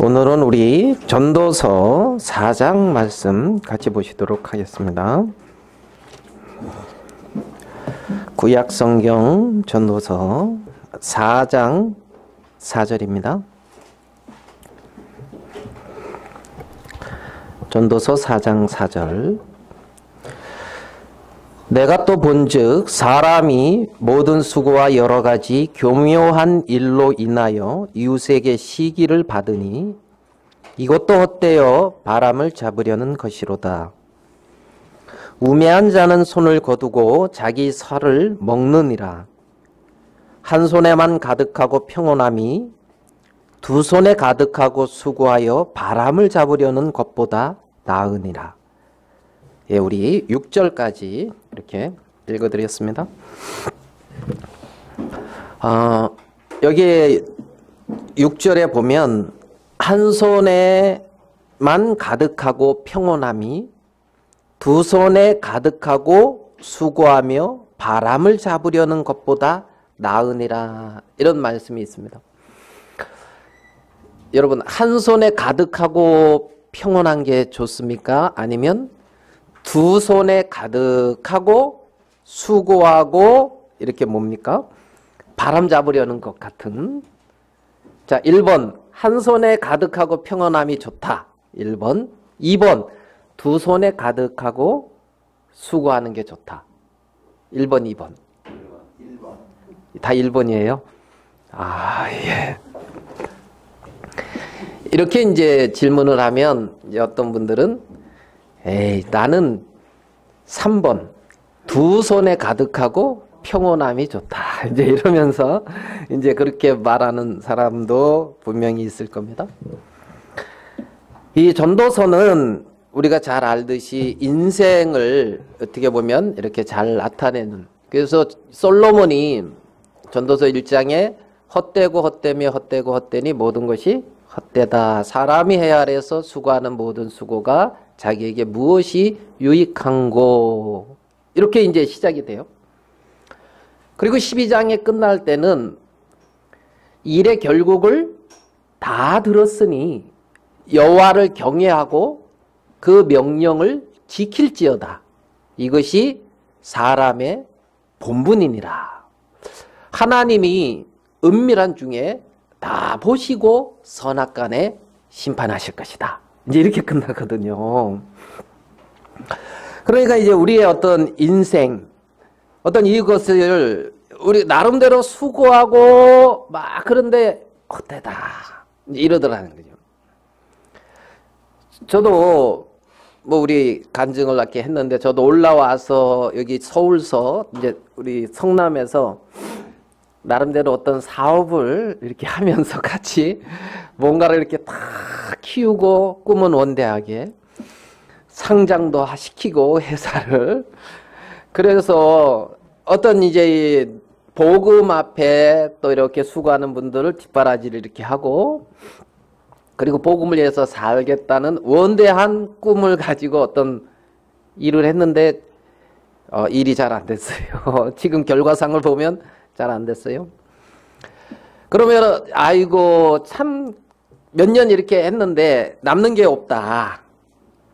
오늘은 우리 전도서 4장 말씀 같이 보시도록 하겠습니다. 구약성경 전도서 4장 4절입니다. 전도서 4장 4절. 내가 또 본즉 사람이 모든 수고와 여러 가지 교묘한 일로 인하여 이웃에게 시기를 받으니 이것도 헛되어 바람을 잡으려는 것이로다. 우매한 자는 손을 거두고 자기 살을 먹느니라. 한 손에만 가득하고 평온함이 두 손에 가득하고 수고하여 바람을 잡으려는 것보다 나으니라. 예, 우리 6절까지 이렇게 읽어드렸습니다. 여기 6절에 보면 한 손에만 가득하고 평온함이 두 손에 가득하고 수고하며 바람을 잡으려는 것보다 나으니라, 이런 말씀이 있습니다. 여러분, 한 손에 가득하고 평온한 게 좋습니까? 아니면 두 손에 가득하고 수고하고 이렇게 뭡니까? 바람 잡으려는 것 같은. 자, 1번 한 손에 가득하고 평온함이 좋다. 1번. 2번 두 손에 가득하고 수고하는 게 좋다. 1번, 2번. 1번. 다 1번이에요? 예. 이렇게 이제 질문을 하면 이제 어떤 분들은 나는 3번 두 손에 가득하고 평온함이 좋다, 이제 이러면서 이제 그렇게 말하는 사람도 분명히 있을 겁니다. 이 전도서는 우리가 잘 알듯이 인생을 어떻게 보면 이렇게 잘 나타내는, 그래서 솔로몬이 전도서 1장에 헛되고 헛되며 헛되고 헛되니 모든 것이 헛되다. 사람이 해야 해서 수고하는 모든 수고가 자기에게 무엇이 유익한고, 이렇게 이제 시작이 돼요. 그리고 12장에 끝날 때는 일의 결국을 다 들었으니 여호와를 경외하고 그 명령을 지킬지어다. 이것이 사람의 본분이니라. 하나님이 은밀한 중에 다 보시고 선악간에 심판하실 것이다. 이제 이렇게 끝나거든요. 그러니까 이제 우리의 어떤 인생, 어떤 이것을 우리 나름대로 수고하고 막 그런데 헛되다, 이러더라는 거죠. 저도 뭐 우리 간증을 이렇게 했는데, 저도 올라와서 여기 서울서 이제 우리 성남에서 나름대로 어떤 사업을 이렇게 하면서 같이 뭔가를 이렇게 다 키우고 꿈은 원대하게 상장도 시키고 회사를, 그래서 어떤 이제 복음 앞에 또 이렇게 수고하는 분들을 뒷바라지를 이렇게 하고, 그리고 복음을 위해서 살겠다는 원대한 꿈을 가지고 어떤 일을 했는데 일이 잘 안 됐어요. 지금 결과상을 보면 잘 안 됐어요. 그러면 아이고 참 몇 년 이렇게 했는데 남는 게 없다.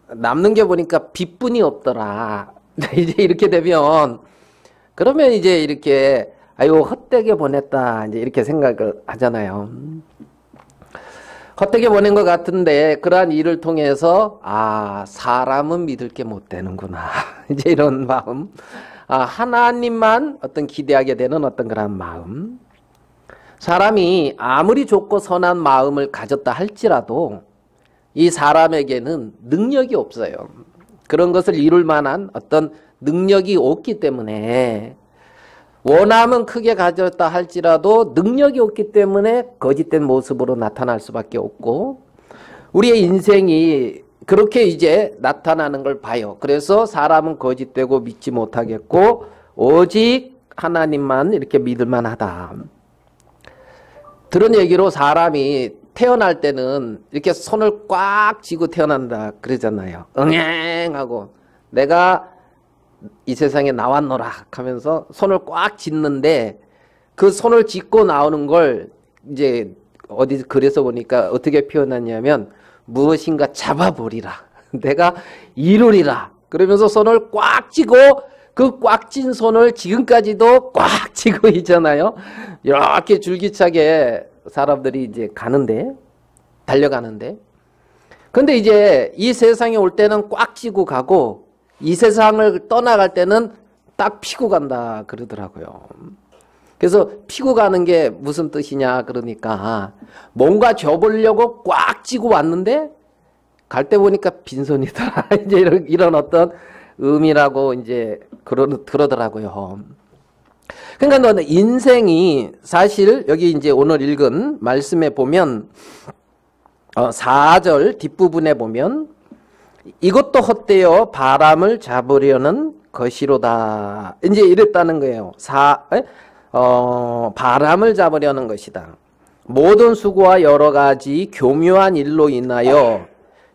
남는 게 보니까 빚뿐이 없더라. 이제 이렇게 되면, 그러면 이제 이렇게 아이고 헛되게 보냈다, 이제 이렇게 생각을 하잖아요. 헛되게 보낸 것 같은데 그러한 일을 통해서 사람은 믿을 게 못 되는구나. 이제 이런 마음. 하나님만 어떤 기대하게 되는 어떤 그런 마음. 사람이 아무리 좋고 선한 마음을 가졌다 할지라도 이 사람에게는 능력이 없어요. 그런 것을 이룰 만한 어떤 능력이 없기 때문에, 원함은 크게 가졌다 할지라도 능력이 없기 때문에 거짓된 모습으로 나타날 수밖에 없고, 우리의 인생이 그렇게 이제 나타나는 걸 봐요. 그래서 사람은 거짓되고 믿지 못하겠고 오직 하나님만 이렇게 믿을 만하다. 그런 얘기로 사람이 태어날 때는 이렇게 손을 꽉 쥐고 태어난다 그러잖아요. 응행하고 내가 이 세상에 나왔노라 하면서 손을 꽉 쥐는데, 그 손을 쥐고 나오는 걸 이제 어디 글에서 보니까 어떻게 표현하냐면 무엇인가 잡아보리라. 내가 이루리라. 그러면서 손을 꽉 쥐고 그 꽉 쥔 손을 지금까지도 꽉 쥐고 있잖아요. 이렇게 줄기차게 사람들이 이제 가는데, 달려가는데. 근데 이제 이 세상에 올 때는 꽉 쥐고 가고 이 세상을 떠나갈 때는 딱 피고 간다 그러더라고요. 그래서 피고 가는 게 무슨 뜻이냐 그러니까 뭔가 줘보려고 꽉 쥐고 왔는데 갈 때 보니까 빈손이다. 이제 이런 어떤 의미라고 이제 그러더라고요. 그러니까 너는 인생이 사실 여기 이제 오늘 읽은 말씀에 보면 4절 뒷부분에 보면 이것도 헛되어 바람을 잡으려는 것이로다. 이제 이랬다는 거예요. 바람을 잡으려는 것이다. 모든 수고와 여러 가지 교묘한 일로 인하여,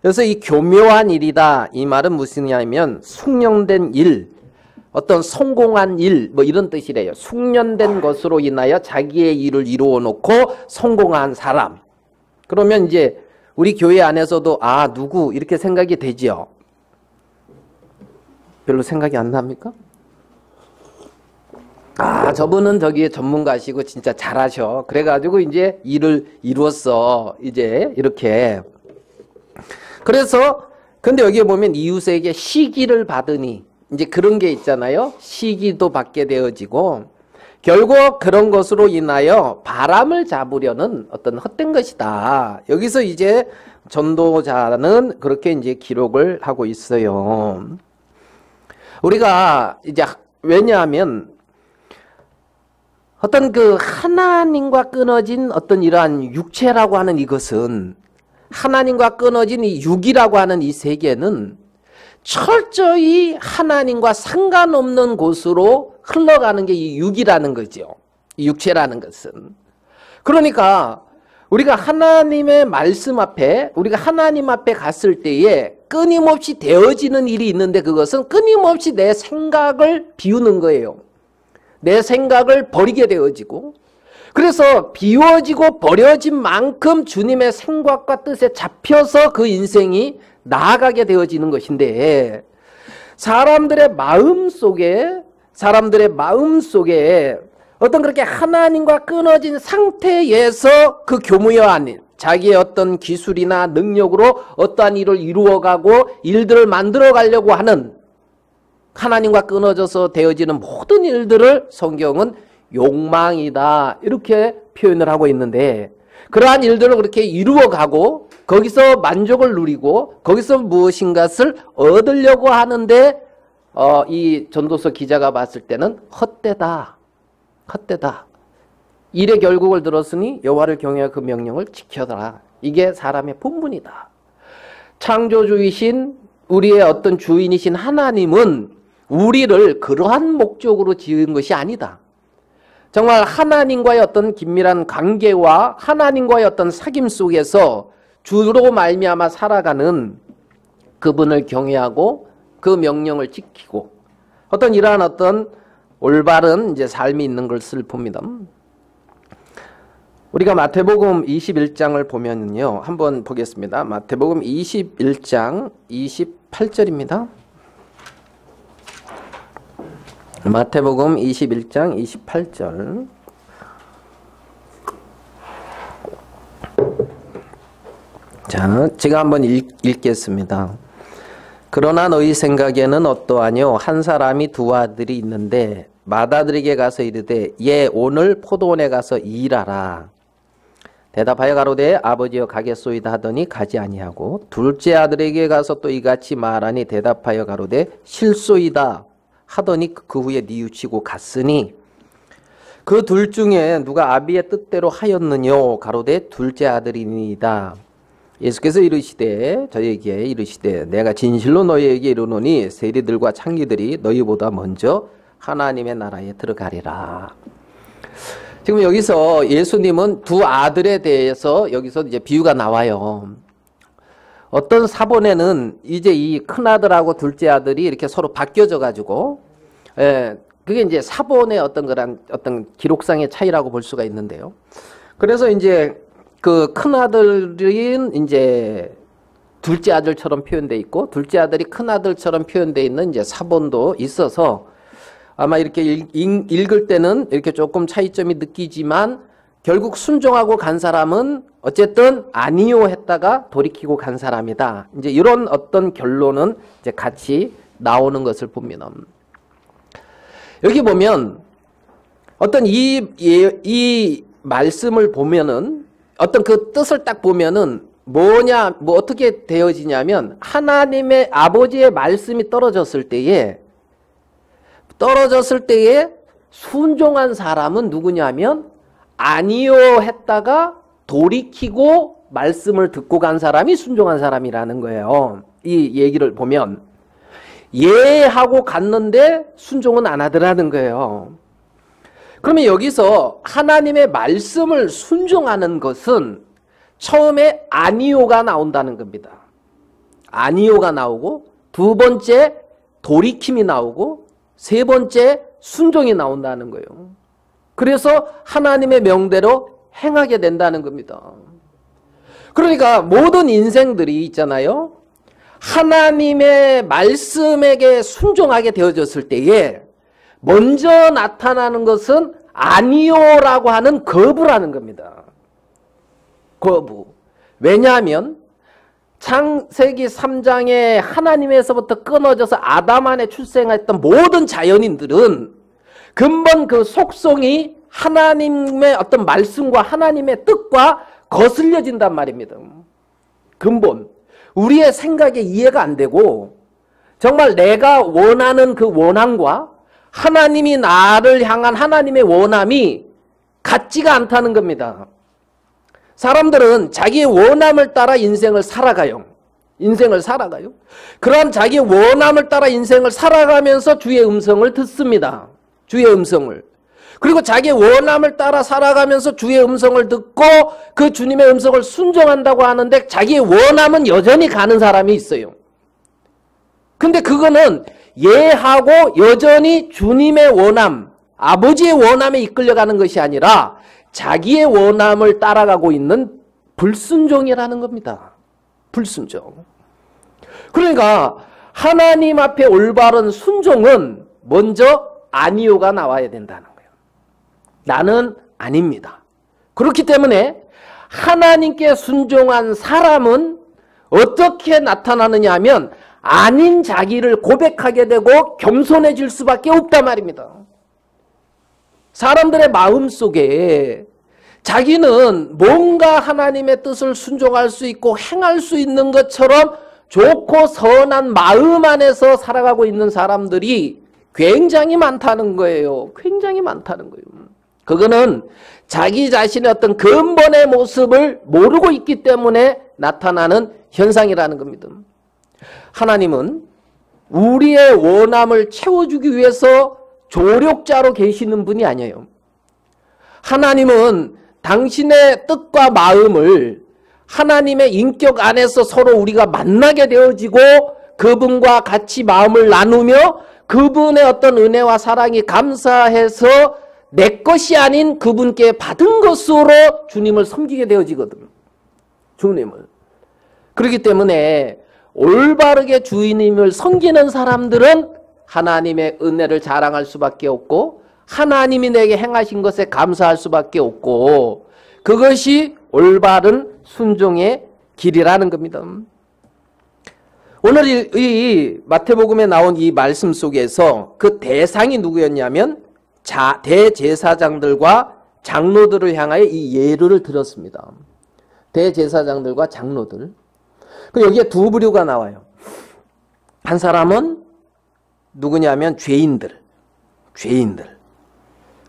그래서 이 교묘한 일이다. 이 말은 무슨냐면 숙련된 일, 어떤 성공한 일, 뭐 이런 뜻이래요. 숙련된 것으로 인하여 자기의 일을 이루어 놓고 성공한 사람. 그러면 이제 우리 교회 안에서도 누구 이렇게 생각이 되지요. 별로 생각이 안 납니까? 저분은 저기 전문가시고 진짜 잘하셔. 그래가지고 이제 일을 이루었어. 이제 이렇게. 그래서 근데 여기에 보면 이웃에게 시기를 받으니 이제 그런 게 있잖아요. 시기도 받게 되어지고 결국 그런 것으로 인하여 바람을 잡으려는 어떤 헛된 것이다. 여기서 이제 전도자는 그렇게 이제 기록을 하고 있어요. 우리가 이제 왜냐하면 어떤 그 하나님과 끊어진 어떤 이러한 육체라고 하는 이것은 하나님과 끊어진 이 육이라고 하는 이 세계는 철저히 하나님과 상관없는 곳으로 흘러가는 게 이 육이라는 거죠. 이 육체라는 것은. 그러니까 우리가 하나님의 말씀 앞에, 우리가 하나님 앞에 갔을 때에 끊임없이 되어지는 일이 있는데 그것은 끊임없이 내 생각을 비우는 거예요. 내 생각을 버리게 되어지고, 그래서 비워지고 버려진 만큼 주님의 생각과 뜻에 잡혀서 그 인생이 나아가게 되어지는 것인데, 사람들의 마음 속에 어떤 그렇게 하나님과 끊어진 상태에서 그 교무여한 일, 자기의 어떤 기술이나 능력으로 어떠한 일을 이루어가고 일들을 만들어 가려고 하는, 하나님과 끊어져서 되어지는 모든 일들을 성경은 욕망이다 이렇게 표현을 하고 있는데, 그러한 일들을 그렇게 이루어가고 거기서 만족을 누리고 거기서 무엇인가를 얻으려고 하는데 이 전도서 기자가 봤을 때는 헛되다. 일의 결국을 들었으니 여호와를 경외하여 그 명령을 지켜라. 이게 사람의 본분이다. 창조주이신 우리의 어떤 주인이신 하나님은 우리를 그러한 목적으로 지은 것이 아니다. 정말 하나님과의 어떤 긴밀한 관계와 하나님과의 어떤 사귐 속에서 주로 말미암아 살아가는 그분을 경외하고 그 명령을 지키고 어떤 이러한 어떤 올바른 이제 삶이 있는 것을 봅니다. 우리가 마태복음 21장을 보면요. 한번 보겠습니다. 마태복음 21장 28절입니다. 마태복음 21장 28절. 자, 제가 한번 읽겠습니다. 그러나 너희 생각에는 어떠하뇨? 한 사람이 두 아들이 있는데 맏아들에게 가서 이르되 오늘 포도원에 가서 일하라. 대답하여 가로되 아버지여 가겠소이다 하더니 가지 아니하고 둘째 아들에게 가서 또 이같이 말하니 대답하여 가로되 실소이다 하더니 그 후에 뉘우치고 갔으니 그 둘 중에 누가 아비의 뜻대로 하였느뇨? 가로되 둘째 아들이니이다. 예수께서 이르시되 저에게 이르시되 내가 진실로 너희에게 이르노니 세리들과 창기들이 너희보다 먼저 하나님의 나라에 들어가리라. 지금 여기서 예수님은 두 아들에 대해서 여기서 이제 비유가 나와요. 어떤 사본에는 이제 이 큰 아들하고 둘째 아들이 이렇게 서로 바뀌어져 가지고, 그게 이제 사본의 어떤 기록상의 차이라고 볼 수가 있는데요. 그래서 이제 그 큰아들인 이제 둘째 아들처럼 표현돼 있고 둘째 아들이 큰아들처럼 표현돼 있는 이제 사본도 있어서 아마 이렇게 읽을 때는 이렇게 조금 차이점이 느끼지만 결국 순종하고 간 사람은 어쨌든 아니요 했다가 돌이키고 간 사람이다. 이제 이런 어떤 결론은 이제 같이 나오는 것을 봅니다. 여기 보면 어떤 이 말씀을 보면은 어떤 그 뜻을 딱 보면은 뭐냐, 뭐 어떻게 되어지냐면 하나님의 아버지의 말씀이 떨어졌을 때에 순종한 사람은 누구냐면 아니요 했다가 돌이키고 말씀을 듣고 간 사람이 순종한 사람이라는 거예요. 이 얘기를 보면 예 하고 갔는데 순종은 안 하더라는 거예요. 그러면 여기서 하나님의 말씀을 순종하는 것은 처음에 아니요가 나온다는 겁니다. 아니요가 나오고 두 번째 돌이킴이 나오고 세 번째 순종이 나온다는 거예요. 그래서 하나님의 명대로 행하게 된다는 겁니다. 그러니까 모든 인생들이 있잖아요. 하나님의 말씀에게 순종하게 되어졌을 때에 먼저 나타나는 것은 아니요라고 하는 거부라는 겁니다. 거부. 왜냐하면 창세기 3장에 하나님에서부터 끊어져서 아담 안에 출생했던 모든 자연인들은 근본 그 속성이 하나님의 어떤 말씀과 하나님의 뜻과 거슬려진단 말입니다. 근본. 우리의 생각에 이해가 안 되고 정말 내가 원하는 그 원함과 하나님이 나를 향한 하나님의 원함이 같지가 않다는 겁니다. 사람들은 자기의 원함을 따라 인생을 살아가요. 그러한 자기의 원함을 따라 인생을 살아가면서 주의 음성을 듣습니다. 주의 음성을. 그리고 자기의 원함을 따라 살아가면서 주의 음성을 듣고 그 주님의 음성을 순종한다고 하는데 자기의 원함은 여전히 가는 사람이 있어요. 근데 그거는 예하고 여전히 주님의 원함, 아버지의 원함에 이끌려가는 것이 아니라 자기의 원함을 따라가고 있는 불순종이라는 겁니다. 불순종. 그러니까 하나님 앞에 올바른 순종은 먼저 아니요가 나와야 된다는 거예요. 나는 아닙니다. 그렇기 때문에 하나님께 순종한 사람은 어떻게 나타나느냐 하면 아닌 자기를 고백하게 되고 겸손해질 수밖에 없단 말입니다. 사람들의 마음속에 자기는 뭔가 하나님의 뜻을 순종할 수 있고 행할 수 있는 것처럼 좋고 선한 마음 안에서 살아가고 있는 사람들이 굉장히 많다는 거예요. 굉장히 많다는 거예요. 그거는 자기 자신의 어떤 근본의 모습을 모르고 있기 때문에 나타나는 현상이라는 겁니다. 하나님은 우리의 원함을 채워주기 위해서 조력자로 계시는 분이 아니에요. 하나님은 당신의 뜻과 마음을 하나님의 인격 안에서 서로 우리가 만나게 되어지고 그분과 같이 마음을 나누며 그분의 어떤 은혜와 사랑이 감사해서 내 것이 아닌 그분께 받은 것으로 주님을 섬기게 되어지거든요. 주님을. 그렇기 때문에 올바르게 주님을 섬기는 사람들은 하나님의 은혜를 자랑할 수밖에 없고 하나님이 내게 행하신 것에 감사할 수밖에 없고 그것이 올바른 순종의 길이라는 겁니다. 오늘 이 마태복음에 나온 이 말씀 속에서 그 대상이 누구였냐면 대제사장들과 장로들을 향하여 이 예를 들었습니다. 대제사장들과 장로들. 여기에 두 부류가 나와요. 한 사람은 누구냐면 죄인들.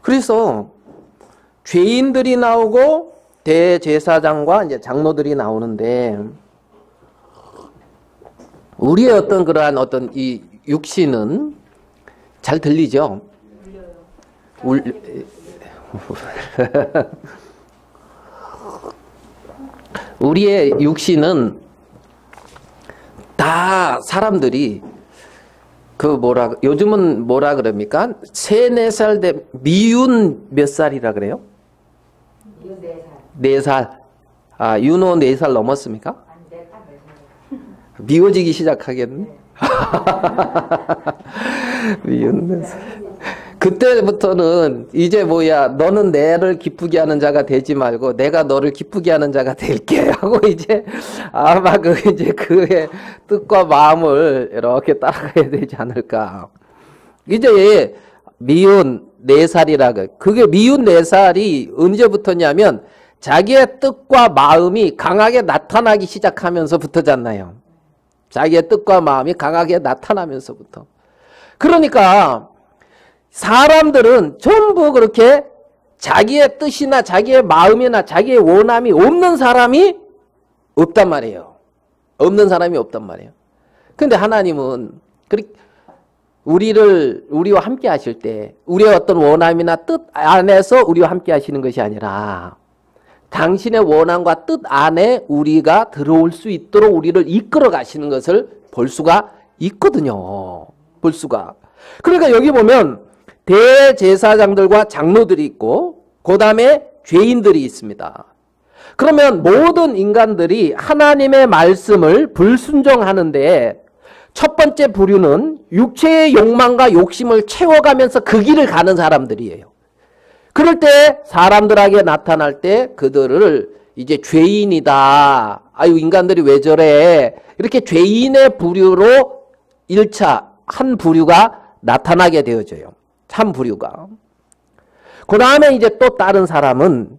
그래서 죄인들이 나오고 대제사장과 이제 장로들이 나오는데 우리의 어떤 그러한 어떤 이 육신은 잘 들리죠? 우리의 육신은 다 사람들이 요즘은 뭐라 그럽니까? 3, 4살 돼 미운 몇 살이라 그래요? 4살. 아, 윤호 4살 넘었습니까? 미워지기 시작하겠네. 미운 4살. 그때부터는 이제 뭐야, 너는 내를 기쁘게 하는 자가 되지 말고 내가 너를 기쁘게 하는 자가 될게 하고 이제 아마 이제 그의 뜻과 마음을 이렇게 따라가야 되지 않을까. 이제 미운 4살이라 그게 미운 4살이 언제부터냐면 자기의 뜻과 마음이 강하게 나타나기 시작하면서부터잖아요. 자기의 뜻과 마음이 강하게 나타나면서부터. 그러니까 사람들은 전부 그렇게 자기의 뜻이나 자기의 마음이나 자기의 원함이 없는 사람이 없단 말이에요. 없는 사람이 없단 말이에요. 근데 하나님은 우리와 함께 하실 때 우리의 어떤 원함이나 뜻 안에서 우리와 함께 하시는 것이 아니라 당신의 원함과 뜻 안에 우리가 들어올 수 있도록 우리를 이끌어 가시는 것을 볼 수가 있거든요. 볼 수가. 그러니까 여기 보면 대제사장들과 장로들이 있고 그 다음에 죄인들이 있습니다. 그러면 모든 인간들이 하나님의 말씀을 불순종하는데 첫 번째 부류는 육체의 욕망과 욕심을 채워가면서 그 길을 가는 사람들이에요. 그럴 때 사람들에게 나타날 때 그들을 이제 죄인이다. 아유, 인간들이 왜 저래. 이렇게 죄인의 부류로 1차 한 부류가 나타나게 되어져요. 한 부류가. 그 다음에 이제 또 다른 사람은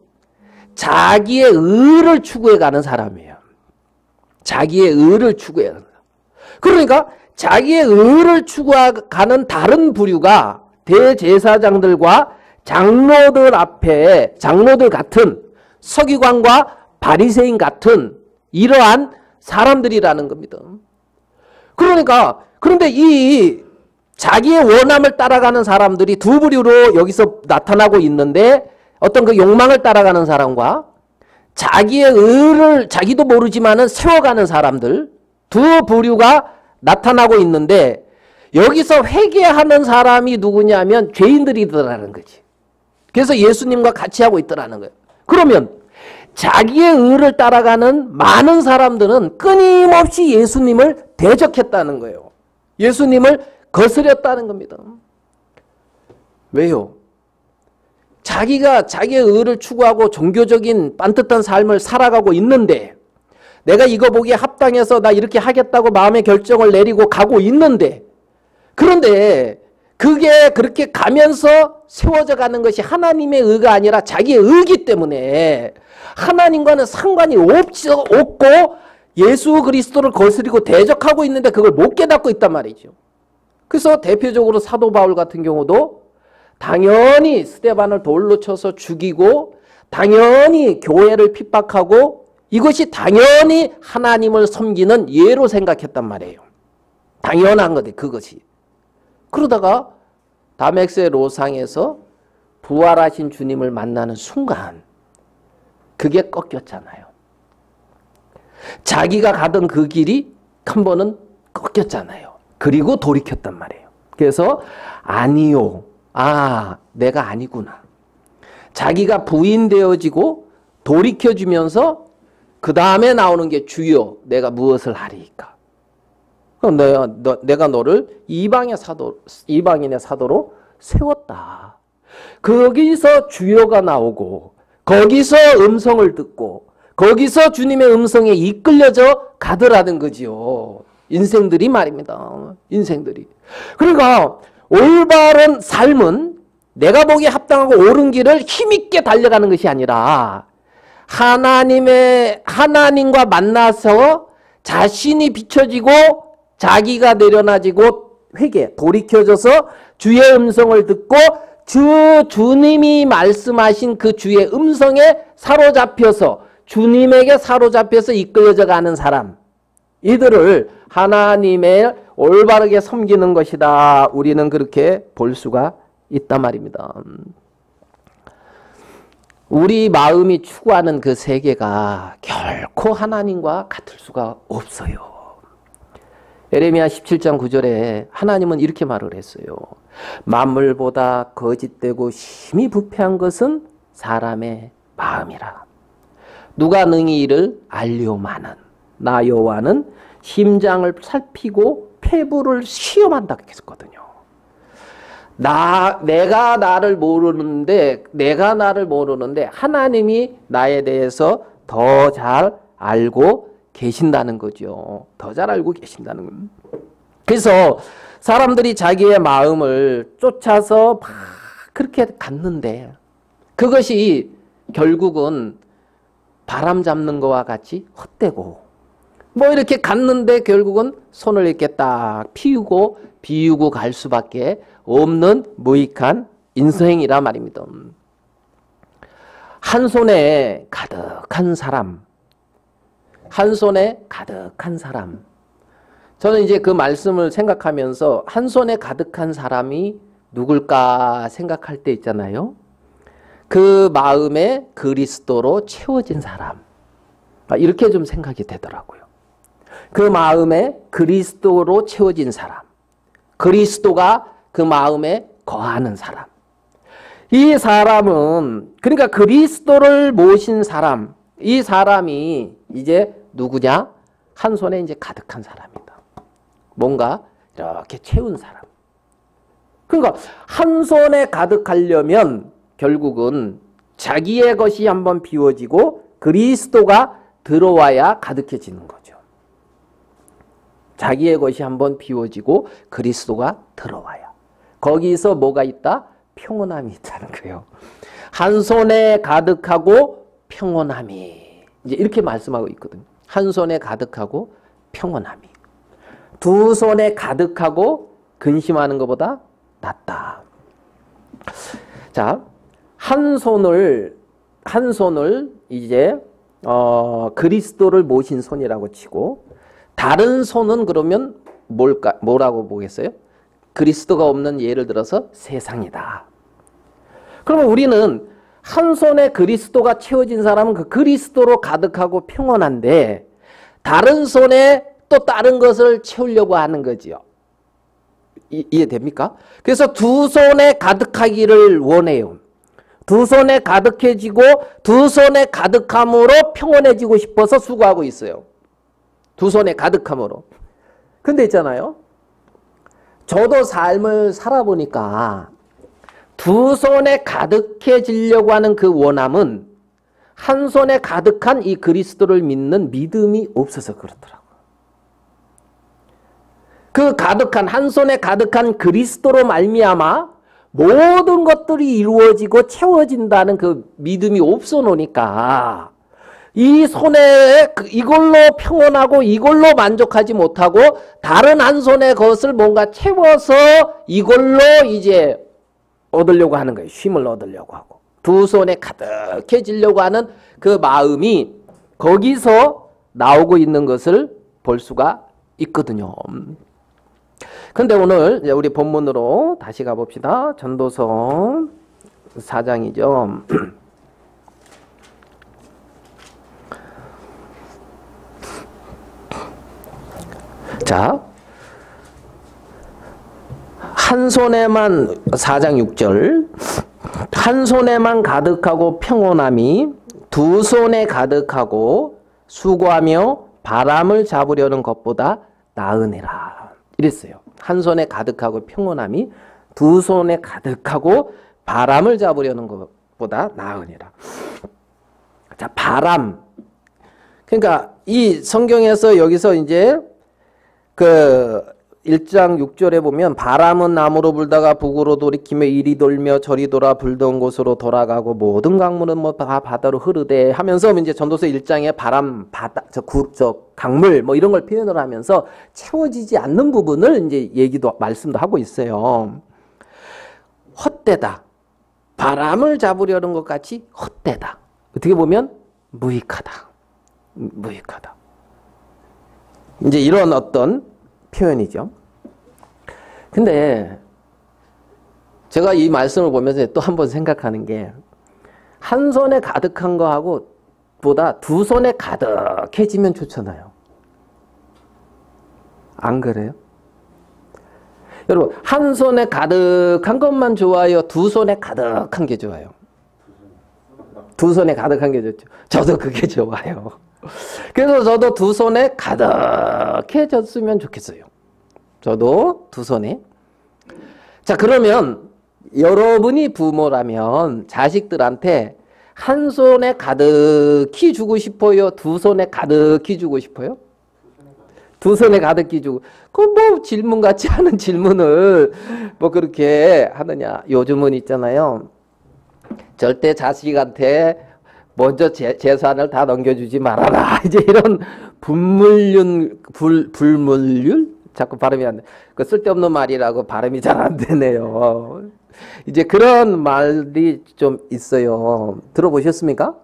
자기의 의를 추구해 가는 사람이에요. 자기의 의를 추구해 가는 사람. 그러니까 자기의 의를 추구하는 다른 부류가 대제사장들과 장로들 앞에 장로들 같은 서기관과 바리새인 같은 이러한 사람들이라는 겁니다. 그러니까 그런데 이 자기의 원함을 따라가는 사람들이 두 부류로 여기서 나타나고 있는데 어떤 그 욕망을 따라가는 사람과 자기의 의를 자기도 모르지만은 세워가는 사람들 두 부류가 나타나고 있는데 여기서 회개하는 사람이 누구냐면 죄인들이더라는 거지. 그래서 예수님과 같이 하고 있더라는 거예요. 그러면 자기의 의를 따라가는 많은 사람들은 끊임없이 예수님을 대적했다는 거예요. 예수님을 거스렸다는 겁니다. 왜요? 자기가 자기의 의를 추구하고 종교적인 빤듯한 삶을 살아가고 있는데 내가 이거 보기에 합당해서 나 이렇게 하겠다고 마음의 결정을 내리고 가고 있는데 그런데 그게 그렇게 가면서 세워져 가는 것이 하나님의 의가 아니라 자기의 의기 때문에 하나님과는 상관이 없고 예수 그리스도를 거스리고 대적하고 있는데 그걸 못 깨닫고 있단 말이죠. 그래서 대표적으로 사도 바울 같은 경우도 당연히 스데반을 돌로 쳐서 죽이고 당연히 교회를 핍박하고 이것이 당연히 하나님을 섬기는 예로 생각했단 말이에요. 당연한 거지 그것이. 그러다가 다메섹의 로상에서 부활하신 주님을 만나는 순간 그게 꺾였잖아요. 자기가 가던 그 길이 한 번은 꺾였잖아요. 그리고 돌이켰단 말이에요. 그래서 아니요. 아, 내가 아니구나. 자기가 부인되어지고 돌이켜주면서 그 다음에 나오는 게 주여 내가 무엇을 하리이까. 그럼 내가 너를 이방인의 사도로 세웠다. 거기서 주여가 나오고 거기서 음성을 듣고 거기서 주님의 음성에 이끌려져 가더라는 거지요. 인생들이 말입니다. 인생들이. 그러니까 올바른 삶은 내가 보기에 합당하고 옳은 길을 힘있게 달려가는 것이 아니라 하나님과 만나서 자신이 비춰지고 자기가 내려놔지고 회개, 돌이켜져서 주의 음성을 듣고 주님이 말씀하신 그 주의 음성에 사로잡혀서 주님에게 사로잡혀서 이끌려져 가는 사람, 이들을 하나님의 올바르게 섬기는 것이다. 우리는 그렇게 볼 수가 있단 말입니다. 우리 마음이 추구하는 그 세계가 결코 하나님과 같을 수가 없어요. 에레미야 17장 9절에 하나님은 이렇게 말을 했어요. 만물보다 거짓되고 심히 부패한 것은 사람의 마음이라. 누가 능히 이를 알리오마는 나 여호와는 심장을 살피고 폐부를 시험한다 했거든요. 내가 나를 모르는데 하나님이 나에 대해서 더 잘 알고 계신다는 거죠. 더 잘 알고 계신다는 겁니다. 그래서 사람들이 자기의 마음을 쫓아서 막 그렇게 갔는데 그것이 결국은 바람 잡는 거와 같이 헛되고 뭐 이렇게 갔는데 결국은 손을 이렇게 딱 비우고 갈 수밖에 없는 무익한 인생이라 말입니다. 한 손에 가득한 사람, 저는 이제 그 말씀을 생각하면서 한 손에 가득한 사람이 누굴까 생각할 때 있잖아요. 그 마음에 그리스도로 채워진 사람, 이렇게 좀 생각이 되더라고요. 그 마음에 그리스도로 채워진 사람, 그리스도가 그 마음에 거하는 사람. 이 사람은 그러니까 그리스도를 모신 사람, 이 사람이 이제 누구냐? 한 손에 이제 가득한 사람이다. 뭔가 이렇게 채운 사람. 그러니까 한 손에 가득하려면 결국은 자기의 것이 한번 비워지고 그리스도가 들어와야 가득해지는 거죠. 자기의 것이 한번 비워지고 그리스도가 들어와야. 거기서 뭐가 있다? 평온함이 있다는 거예요. 한 손에 가득하고 평온함이. 이제 이렇게 말씀하고 있거든요. 한 손에 가득하고 평온함이. 두 손에 가득하고 근심하는 것보다 낫다. 자, 한 손을 이제 그리스도를 모신 손이라고 치고 다른 손은 그러면 뭐라고 보겠어요? 그리스도가 없는 예를 들어서 세상이다. 그러면 우리는 한 손에 그리스도가 채워진 사람은 그 그리스도로 가득하고 평온한데 다른 손에 또 다른 것을 채우려고 하는 거지요. 이해됩니까? 그래서 두 손에 가득하기를 원해요. 두 손에 가득해지고 두 손에 가득함으로 평온해지고 싶어서 수고하고 있어요. 두 손에 가득함으로. 근데 있잖아요. 저도 삶을 살아보니까 두 손에 가득해지려고 하는 그 원함은 한 손에 가득한 이 그리스도를 믿는 믿음이 없어서 그렇더라고요. 그 가득한 한 손에 가득한 그리스도로 말미암아 모든 것들이 이루어지고 채워진다는 그 믿음이 없어 놓으니까 이 손에 이걸로 평온하고 이걸로 만족하지 못하고 다른 한 손에 그것을 뭔가 채워서 이걸로 이제 얻으려고 하는 거예요. 쉼을 얻으려고 하고 두 손에 가득해지려고 하는 그 마음이 거기서 나오고 있는 것을 볼 수가 있거든요. 근데 오늘 이제 우리 본문으로 다시 가봅시다. 전도서 4장이죠. 자, 한 손에만 4장 6절 한 손에만 가득하고 평온함이 두 손에 가득하고 수고하며 바람을 잡으려는 것보다 나으니라 이랬어요. 한 손에 가득하고 평온함이 두 손에 가득하고 바람을 잡으려는 것보다 나으니라. 자, 바람. 그러니까 이 성경에서 여기서 이제 그 1장 6절에 보면 바람은 남으로 불다가 북으로 돌이키며 이리 돌며 저리 돌아 불던 곳으로 돌아가고 모든 강물은 뭐 다 바다로 흐르되 하면서 이제 전도서 1장에 바람, 바다, 강물 뭐 이런 걸 표현을 하면서 채워지지 않는 부분을 이제 말씀도 하고 있어요. 헛되다. 바람을 잡으려는 것 같이 헛되다. 어떻게 보면 무익하다. 무익하다. 이제 이런 어떤 표현이죠. 근데 제가 이 말씀을 보면서 또 한 번 생각하는 게 한 손에 가득한 거하고 보다 두 손에 가득해지면 좋잖아요. 안 그래요? 여러분, 한 손에 가득한 것만 좋아요? 두 손에 가득한 게 좋아요? 두 손에 가득한 게 좋죠. 저도 그게 좋아요. 그래서 저도 두 손에 가득해졌으면 좋겠어요. 저도 두 손에. 자, 그러면 여러분이 부모라면 자식들한테 한 손에 가득히 주고 싶어요? 두 손에 가득히 주고 싶어요? 두 손에 가득히 주고. 그 뭐 질문 같지 않은 질문을 뭐 그렇게 하느냐. 요즘은 있잖아요. 절대 자식한테 먼저 재산을 다 넘겨주지 말아라. 이제 이런 불물률? 자꾸 발음이 안 돼. 그 쓸데없는 말이라고 발음이 잘 안 되네요. 이제 그런 말이 좀 있어요. 들어보셨습니까?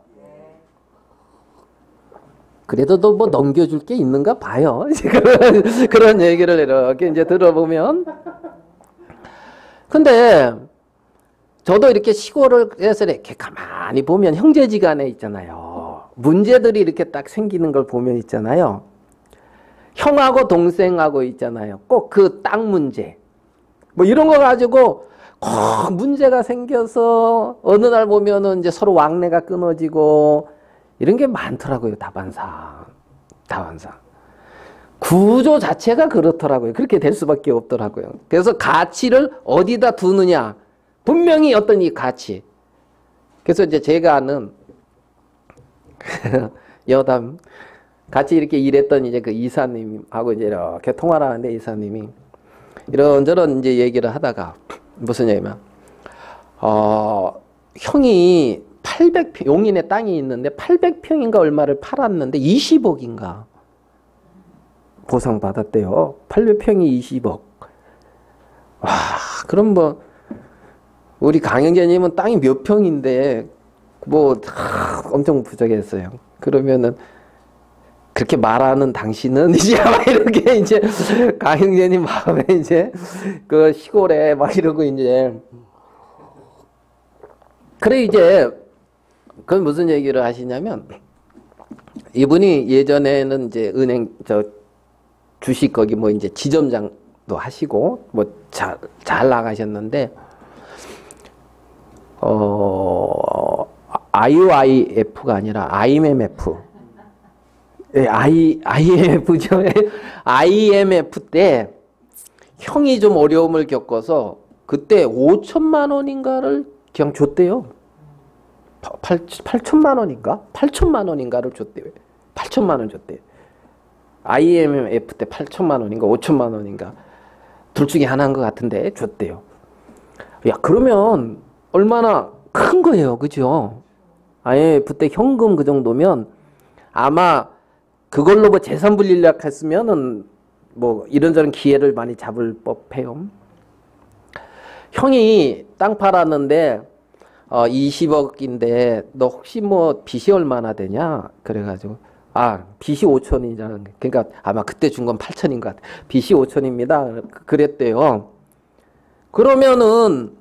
그래도 또 뭐 넘겨줄 게 있는가 봐요. 그런 얘기를 이렇게 이제 들어보면. 근데 저도 이렇게 시골에서 이렇게 가만히 보면 형제지간에 있잖아요. 문제들이 이렇게 딱 생기는 걸 보면 있잖아요. 형하고 동생하고 있잖아요. 꼭 그 땅 문제. 뭐 이런 거 가지고 꼭 문제가 생겨서 어느 날 보면은 이제 서로 왕래가 끊어지고 이런 게 많더라고요. 다반사. 구조 자체가 그렇더라고요. 그렇게 될 수밖에 없더라고요. 그래서 가치를 어디다 두느냐. 분명히 어떤 이 가치. 그래서 이제 제가 아는 여담 같이 이렇게 일했던 이제 그 이사님하고 이제 이렇게 통화를 하는데 이사님이 이런저런 이제 얘기를 하다가 무슨 얘기냐면 형이 800평 용인에 땅이 있는데 800평인가 얼마를 팔았는데 20억인가 보상받았대요. 800평이 20억. 와, 그럼 뭐 우리 강영재님은 땅이 몇 평인데 뭐 엄청 부자겠어요. 그러면은 그렇게 말하는 당신은 이제 아마 이렇게 이제 강영재님 마음에 이제 그 시골에 막 이러고 이제 그래 이제 그건 무슨 얘기를 하시냐면 이분이 예전에는 이제 은행 저 주식 거기 뭐 이제 지점장도 하시고 뭐 잘 나가셨는데 IOIF가 아니라 IMF. IMF죠. IMF 때 형이 좀 어려움을 겪어서 그때 5천만 원인가를 그냥 줬대요. 8천만 원인가? 8천만 원인가를 줬대요. 8천만 원 줬대요. IMF 때 8천만 원인가 5천만 원인가 둘 중에 하나인 것 같은데 줬대요. 야, 그러면 얼마나 큰 거예요. 그죠? IMF 때 현금 그 정도면 아마 그걸로 뭐 재산 분리력 했으면은 뭐 이런저런 기회를 많이 잡을 법해요. 형이 땅 팔았는데 20억인데 너 혹시 뭐 빚이 얼마나 되냐? 그래가지고 빚이 5천이잖아. 그러니까 아마 그때 준 건 8천인 것 같아. 빚이 5천입니다. 그랬대요. 그러면은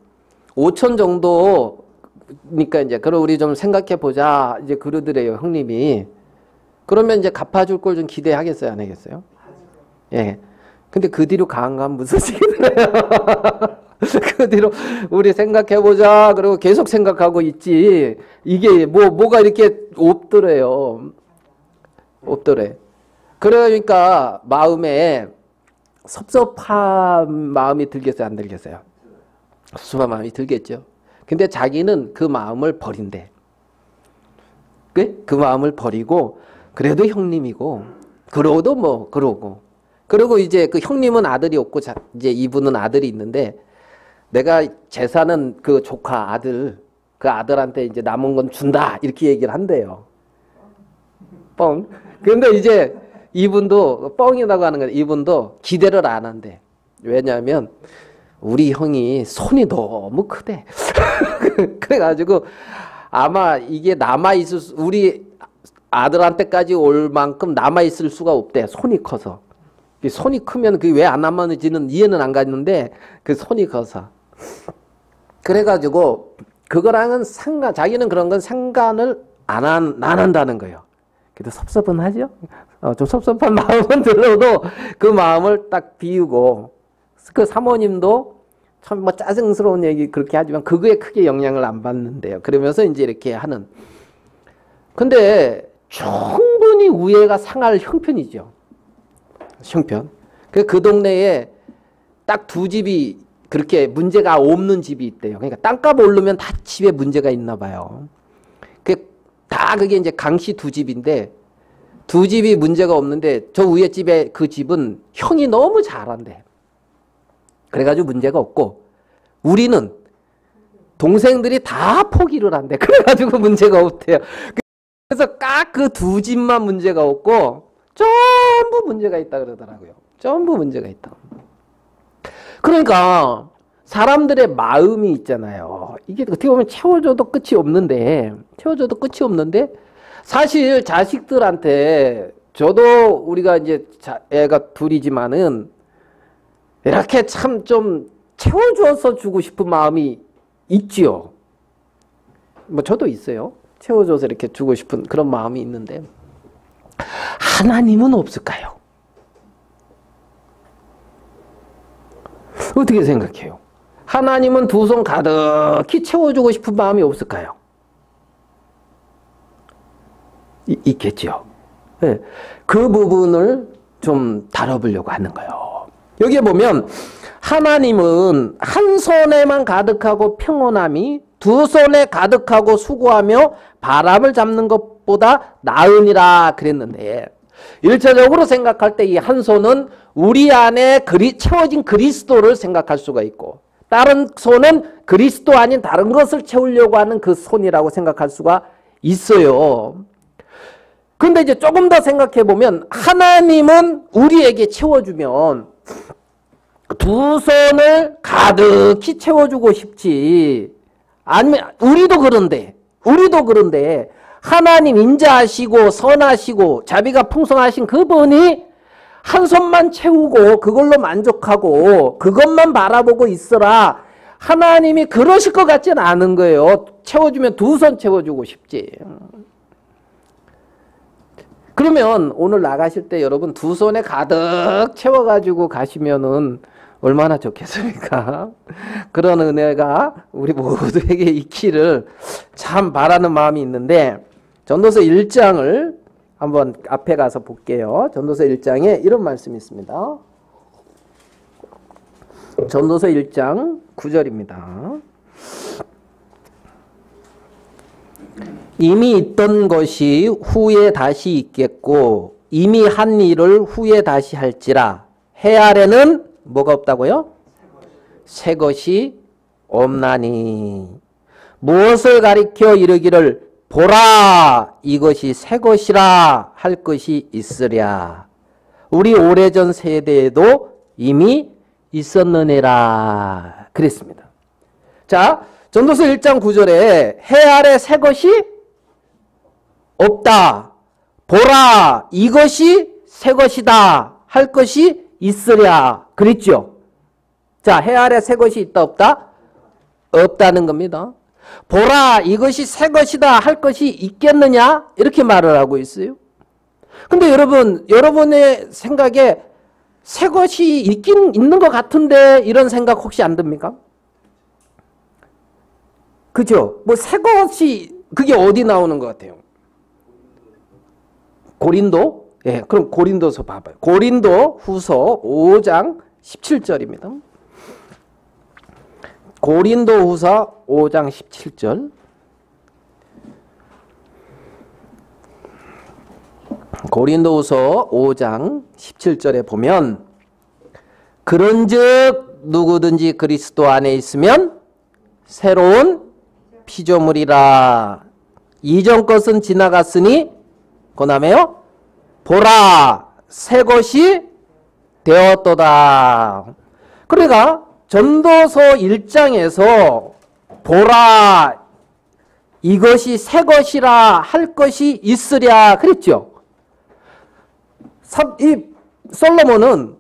5천 정도니까 이제 그럼 우리 좀 생각해 보자. 이제 그러더래요, 형님이. 그러면 이제 갚아줄 걸 좀 기대하겠어요, 안 하겠어요? 예. 근데 그 뒤로 가면 무서지겠네요. 그 뒤로 우리 생각해 보자. 그리고 계속 생각하고 있지. 이게 뭐가 이렇게 없더래요. 없더래. 그러니까 마음에 섭섭한 마음이 들겠어요, 안 들겠어요? 섭섭한 마음이 들겠죠. 근데 자기는 그 마음을 버린대. 그 마음을 버리고 그래도 형님이고 그러고도 뭐 그러고 그리고 이제 그 형님은 아들이 없고 이제 이분은 아들이 있는데 내가 재산은 그 조카 아들 그 아들한테 이제 남은 건 준다 이렇게 얘기를 한대요. 뻥. 그런데 이제 이분도 뻥이라고 하는 거예요. 이분도 기대를 안 한대. 왜냐하면 우리 형이 손이 너무 크대. 그래가지고 아마 이게 남아있을 우리 아들한테까지 올 만큼 남아있을 수가 없대. 손이 커서. 손이 크면 그게 왜 안 남아지는 이해는 안 가는데 그 손이 커서. 그래가지고 그거랑은 자기는 그런 건 상관을 안 한다는 거예요. 그래도 섭섭은 하죠. 좀 섭섭한 마음은 들어도 그 마음을 딱 비우고 그 사모님도 참 뭐 짜증스러운 얘기 그렇게 하지만 그거에 크게 영향을 안 받는데요. 그러면서 이제 이렇게 하는 근데 충분히 우애가 상할 형편이죠. 형편. 그 동네에 딱 두 집이 그렇게 문제가 없는 집이 있대요. 그러니까 땅값 오르면 다 집에 문제가 있나 봐요. 그게 이제 강씨 두 집인데 두 집이 문제가 없는데 저 위에 집에 그 집은 형이 너무 잘한대. 그래가지고 문제가 없고 우리는 동생들이 다 포기를 한대. 그래가지고 문제가 없대요. 그래서 딱 그 두 집만 문제가 없고 전부 문제가 있다 그러더라고요. 전부 문제가 있다. 그러니까 사람들의 마음이 있잖아요. 이게 어떻게 보면 채워줘도 끝이 없는데 사실 자식들한테 저도 우리가 이제 애가 둘이지만은 이렇게 참 좀 채워줘서 주고 싶은 마음이 있지요. 뭐 저도 있어요. 채워줘서 이렇게 주고 싶은 그런 마음이 있는데 하나님은 없을까요? 어떻게 생각해요? 하나님은 두 손 가득히 채워주고 싶은 마음이 없을까요? 있겠죠. 네. 그 부분을 좀 다뤄보려고 하는 거예요. 여기에 보면 하나님은 한 손에만 가득하고 평온함이 두 손에 가득하고 수고하며 바람을 잡는 것보다 나으니라 그랬는데 1차적으로 생각할 때 이 한 손은 우리 안에 채워진 그리스도를 생각할 수가 있고 다른 손은 그리스도 아닌 다른 것을 채우려고 하는 그 손이라고 생각할 수가 있어요. 근데 이제 조금 더 생각해 보면 하나님은 우리에게 채워주면 두 손을 가득히 채워주고 싶지. 아니면 우리도 그런데 하나님 인자하시고 선하시고 자비가 풍성하신 그분이 한 손만 채우고 그걸로 만족하고 그것만 바라보고 있어라. 하나님이 그러실 것 같지는 않은 거예요. 채워주면 두 손 채워주고 싶지. 그러면 오늘 나가실 때 여러분 두 손에 가득 채워가지고 가시면은 얼마나 좋겠습니까? 그런 은혜가 우리 모두에게 있기를 참 바라는 마음이 있는데 전도서 1장을 한번 앞에 가서 볼게요. 전도서 1장에 이런 말씀이 있습니다. 전도서 1장 9절입니다. 이미 있던 것이 후에 다시 있겠고 이미 한 일을 후에 다시 할지라 해 아래는 뭐가 없다고요? 새 것이 없나니 무엇을 가리켜 이르기를 보라 이것이 새 것이라 할 것이 있으랴. 우리 오래전 세대에도 이미 있었느니라 그랬습니다. 자, 전도서 1장 9절에 해 아래 새 것이 없다. 보라 이것이 새 것이다 할 것이 있으랴 그랬죠. 자, 해 아래 새 것이 있다 없다? 없다는 겁니다. 보라 이것이 새 것이다 할 것이 있겠느냐 이렇게 말을 하고 있어요. 근데 여러분의 생각에 새 것이 있긴 있는 것 같은데 이런 생각 혹시 안 듭니까? 그죠? 뭐 새 것이 그게 어디 나오는 것 같아요? 고린도? 예, 그럼 고린도서 봐봐요. 고린도 후서 5장 17절입니다. 고린도 후서 5장 17절. 고린도 후서 5장 17절에 보면 그런즉 누구든지 그리스도 안에 있으면 새로운 피조물이라. 이전 것은 지나갔으니 그다음에요. 보라 새 것이 되었도다. 그러니까 전도서 1장에서 보라 이것이 새 것이라 할 것이 있으랴 그랬죠. 이 솔로몬은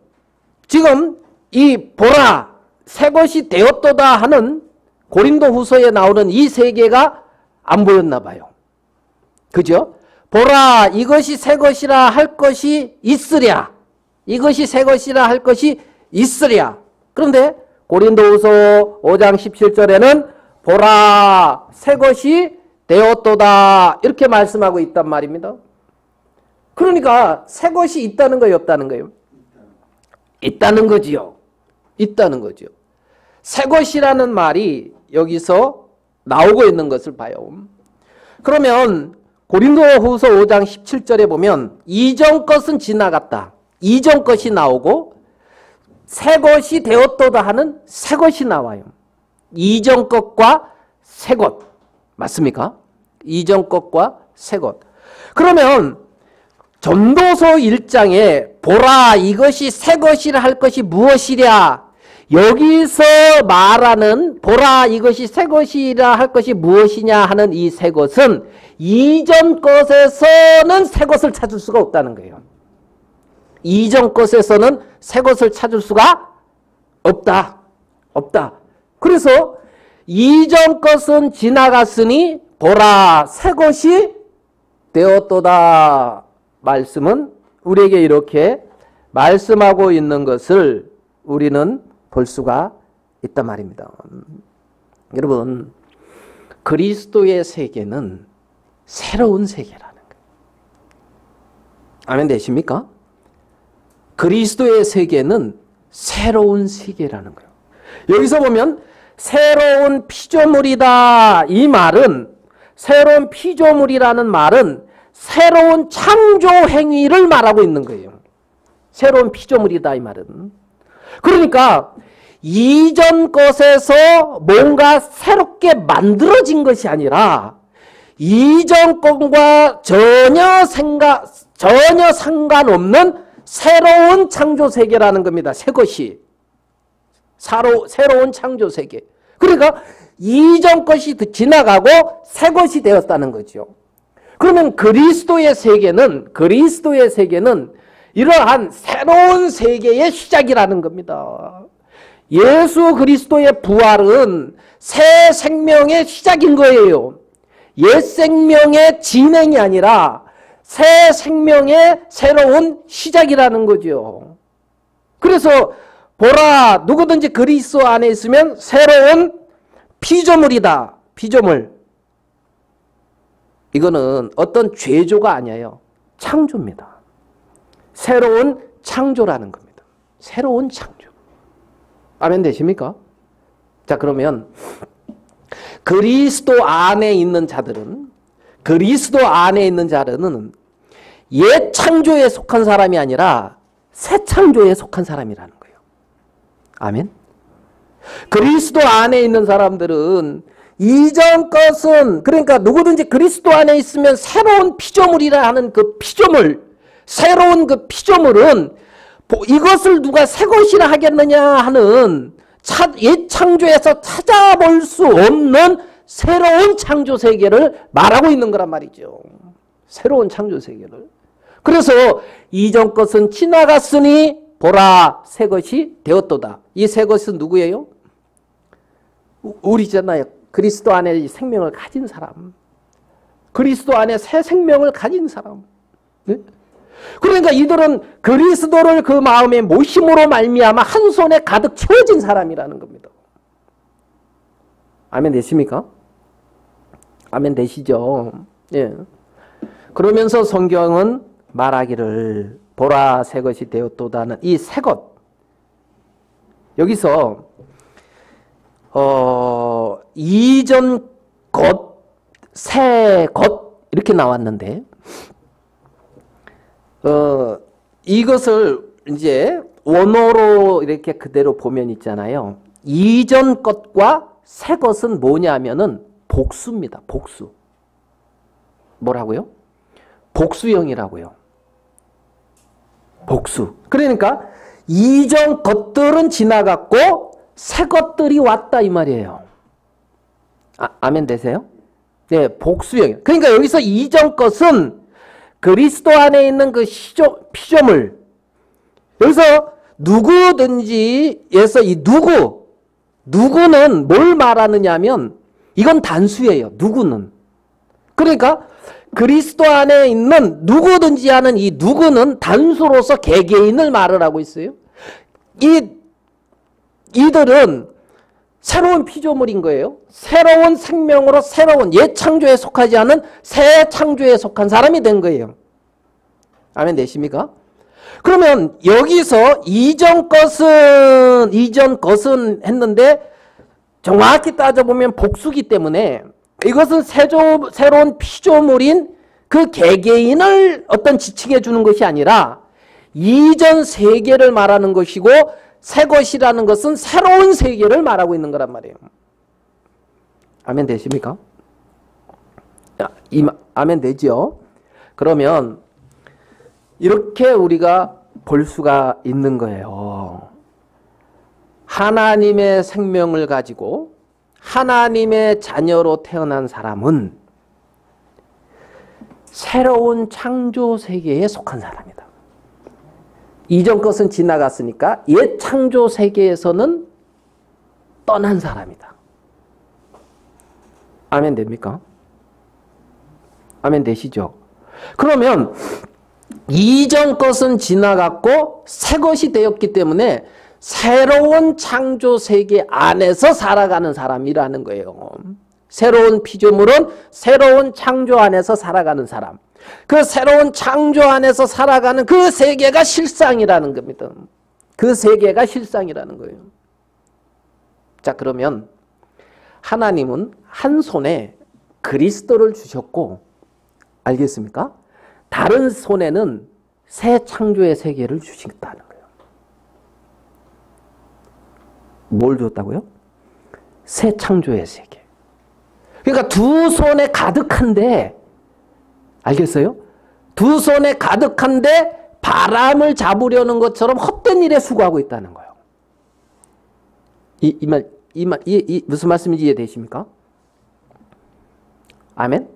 지금 이 보라 새 것이 되었도다 하는 고린도 후서에 나오는 이 세 개가 안 보였나 봐요. 그죠? 보라 이것이 새 것이라 할 것이 있으랴. 이것이 새 것이라 할 것이 있으랴. 그런데 고린도후서 5장 17절에는 보라 새 것이 되었도다 이렇게 말씀하고 있단 말입니다. 그러니까 새 것이 있다는 거예요, 없다는 거예요? 있다는 거지요. 있다는 거죠. 새 것이라는 말이 여기서 나오고 있는 것을 봐요. 그러면 고린도후서 5장 17절에 보면 이전 것은 지나갔다. 이전 것이 나오고 새 것이 되었도다 하는 새 것이 나와요. 이전 것과 새 것. 맞습니까? 이전 것과 새 것. 그러면 전도서 1장에 보라 이것이 새 것이라 할 것이 무엇이랴. 여기서 말하는 보라 이것이 새 것이라 할 것이 무엇이냐 하는 이 새 것은 이전 것에서는 새 것을 찾을 수가 없다는 거예요. 이전 것에서는 새 것을 찾을 수가 없다. 없다. 그래서 이전 것은 지나갔으니 보라 새 것이 되었도다. 말씀은 우리에게 이렇게 말씀하고 있는 것을 우리는 볼 수가 있단 말입니다. 여러분, 그리스도의 세계는 새로운 세계라는 거예요. 아멘 되십니까? 그리스도의 세계는 새로운 세계라는 거예요. 여기서 보면 새로운 피조물이다. 이 말은 새로운 피조물이라는 말은 새로운 창조 행위를 말하고 있는 거예요. 새로운 피조물이다 이 말은. 그러니까 이전 것에서 뭔가 새롭게 만들어진 것이 아니라 이전 것과 전혀 상관없는 새로운 창조 세계라는 겁니다. 새 것이. 새로운 창조 세계. 그러니까 이전 것이 지나가고 새 것이 되었다는 거죠. 그러면 그리스도의 세계는 이러한 새로운 세계의 시작이라는 겁니다. 예수 그리스도의 부활은 새 생명의 시작인 거예요. 옛 생명의 진행이 아니라 새 생명의 새로운 시작이라는 거죠. 그래서 보라 누구든지 그리스도 안에 있으면 새로운 피조물이다. 피조물. 이거는 어떤 죄조가 아니에요. 창조입니다. 새로운 창조라는 겁니다. 새로운 창조. 아멘 되십니까? 자, 그러면 그리스도 안에 있는 자들은 옛 창조에 속한 사람이 아니라 새 창조에 속한 사람이라는 거예요. 아멘. 그리스도 안에 있는 사람들은 이전 것은 그러니까 누구든지 그리스도 안에 있으면 새로운 피조물이라 하는 그 피조물, 새로운 그 피조물은 이것을 누가 새 것이라 하겠느냐 하는 옛 창조에서 찾아볼 수 없는 새로운 창조 세계를 말하고 있는 거란 말이죠. 새로운 창조 세계를. 그래서 이전 것은 지나갔으니 보라 새 것이 되었도다. 이 새 것은 누구예요? 우리잖아요. 그리스도 안에 생명을 가진 사람. 그리스도 안에 새 생명을 가진 사람. 네? 그러니까 이들은 그리스도를 그 마음에 모심으로 말미암아 한 손에 가득 채워진 사람이라는 겁니다. 아멘 되십니까? 아멘 되시죠? 예. 그러면서 성경은 말하기를 보라 새 것이 되었도다는 이 새 것. 여기서 이전 것, 새 것 이렇게 나왔는데 이것을 이제 원어로 이렇게 그대로 보면 있잖아요. 이전 것과 새 것은 뭐냐면은 복수입니다. 복수. 뭐라고요? 복수형이라고요. 복수. 그러니까 이전 것들은 지나갔고 새 것들이 왔다 이 말이에요. 아멘 되세요? 네, 복수형. 그러니까 여기서 이전 것은 그리스도 안에 있는 그 피조물. 여기서 누구든지에서 이 누구는 뭘 말하느냐 하면 이건 단수예요. 누구는. 그러니까 그리스도 안에 있는 누구든지 하는 이 누구는 단수로서 개개인을 말을 하고 있어요. 이들은 새로운 피조물인 거예요. 새로운 생명으로 새로운 옛 창조에 속하지 않은 새 창조에 속한 사람이 된 거예요. 아멘 되십니까? 그러면 여기서 이전 것은 했는데 정확히 따져보면 복수기 때문에 이것은 새로운 피조물인 그 개개인을 어떤 지칭해 주는 것이 아니라 이전 세계를 말하는 것이고 새 것이라는 것은 새로운 세계를 말하고 있는 거란 말이에요. 아멘 되십니까? 아멘 되죠? 그러면 이렇게 우리가 볼 수가 있는 거예요. 하나님의 생명을 가지고 하나님의 자녀로 태어난 사람은 새로운 창조 세계에 속한 사람이다. 이전 것은 지나갔으니까 옛 창조 세계에서는 떠난 사람이다. 아멘 됩니까? 아멘 되시죠? 그러면 이전 것은 지나갔고 새 것이 되었기 때문에 새로운 창조 세계 안에서 살아가는 사람이라는 거예요. 새로운 피조물은 새로운 창조 안에서 살아가는 사람. 그 새로운 창조 안에서 살아가는 그 세계가 실상이라는 겁니다. 그 세계가 실상이라는 거예요. 자, 그러면 하나님은 한 손에 그리스도를 주셨고, 알겠습니까? 다른 손에는 새 창조의 세계를 주신다는 거예요. 뭘 줬다고요? 새 창조의 세계. 그러니까 두 손에 가득한데, 알겠어요? 두 손에 가득한데 바람을 잡으려는 것처럼 헛된 일에 수고하고 있다는 거예요. 무슨 말씀인지 이해되십니까? 아멘?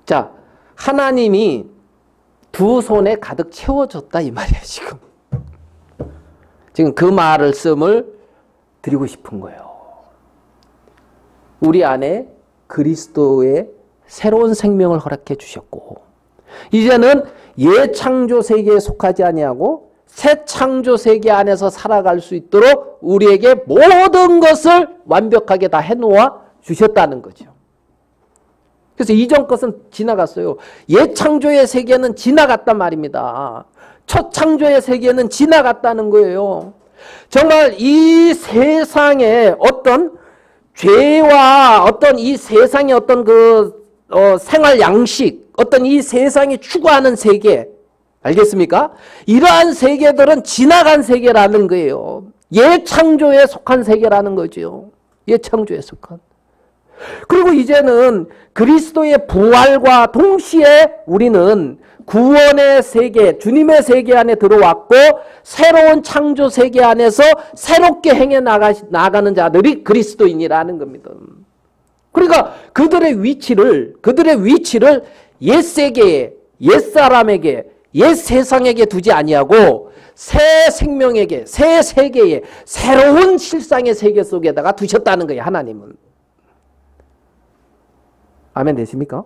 자, 하나님이 두 손에 가득 채워줬다 이 말이에요, 지금. 지금 그 말씀을 드리고 싶은 거예요. 우리 안에 그리스도의 새로운 생명을 허락해 주셨고, 이제는 옛 창조 세계에 속하지 아니하고 새 창조 세계 안에서 살아갈 수 있도록 우리에게 모든 것을 완벽하게 다 해놓아 주셨다는 거죠. 그래서 이전 것은 지나갔어요. 옛 창조의 세계는 지나갔단 말입니다. 첫 창조의 세계는 지나갔다는 거예요. 정말 이 세상에 어떤 죄와 어떤 이 세상의 어떤 생활 양식, 어떤 이 세상이 추구하는 세계, 알겠습니까? 이러한 세계들은 지나간 세계라는 거예요. 옛 창조에 속한 세계라는 거죠. 옛 창조에 속한. 그리고 이제는 그리스도의 부활과 동시에 우리는 구원의 세계, 주님의 세계 안에 들어왔고 새로운 창조 세계 안에서 새롭게 행해 나가는 자들이 그리스도인이라는 겁니다. 그러니까 그들의 위치를 옛 세계에, 옛 사람에게, 옛 세상에게 두지 아니하고 새 생명에게, 새 세계에, 새로운 실상의 세계 속에다가 두셨다는 거예요, 하나님은. 아멘 되십니까?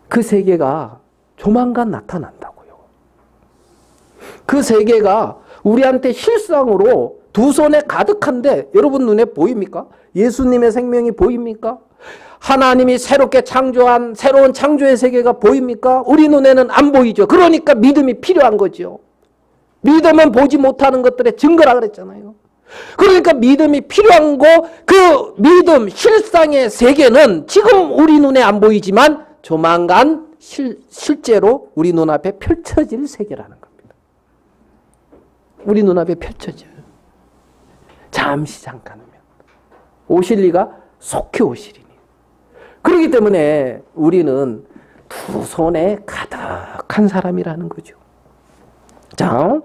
그 세계가 조만간 나타난다고요. 그 세계가 우리한테 실상으로 두 손에 가득한데 여러분 눈에 보입니까? 예수님의 생명이 보입니까? 하나님이 새롭게 창조한 새로운 창조의 세계가 보입니까? 우리 눈에는 안 보이죠. 그러니까 믿음이 필요한 거죠. 믿으면 보지 못하는 것들의 증거라 그랬잖아요. 그러니까 믿음이 필요한 거, 그 믿음, 실상의 세계는 지금 우리 눈에 안 보이지만 조만간 실제로 우리 눈앞에 펼쳐질 세계라는 겁니다. 우리 눈앞에 펼쳐져요. 잠시 잠깐이면. 오실 리가 속히 오시리니. 그렇기 때문에 우리는 두 손에 가득한 사람이라는 거죠. 자,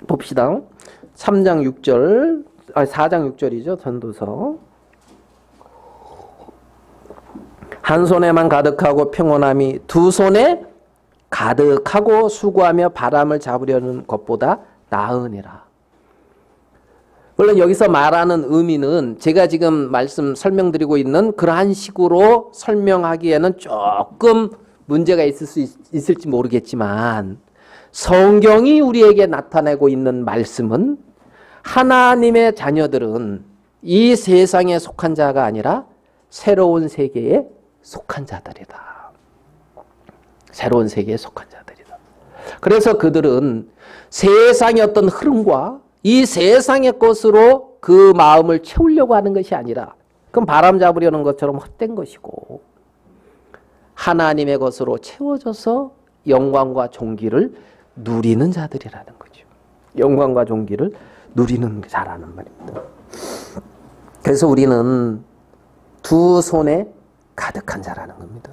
봅시다. 4장 6절이죠. 전도서. 한 손에만 가득하고 평온함이 두 손에 가득하고 수고하며 바람을 잡으려는 것보다 나으니라. 물론 여기서 말하는 의미는 제가 지금 설명드리고 있는 그러한 식으로 설명하기에는 조금 문제가 있을지 모르겠지만 성경이 우리에게 나타내고 있는 말씀은 하나님의 자녀들은 이 세상에 속한 자가 아니라 새로운 세계에 속한 자들이다. 새로운 세계에 속한 자들이다. 그래서 그들은 세상의 어떤 흐름과 이 세상의 것으로 그 마음을 채우려고 하는 것이 아니라, 그럼 바람 잡으려는 것처럼 헛된 것이고, 하나님의 것으로 채워져서 영광과 존귀를 누리는 자들이라는 거죠. 영광과 존귀를 누리는 자라는 말입니다. 그래서 우리는 두 손에 가득한 자라는 겁니다.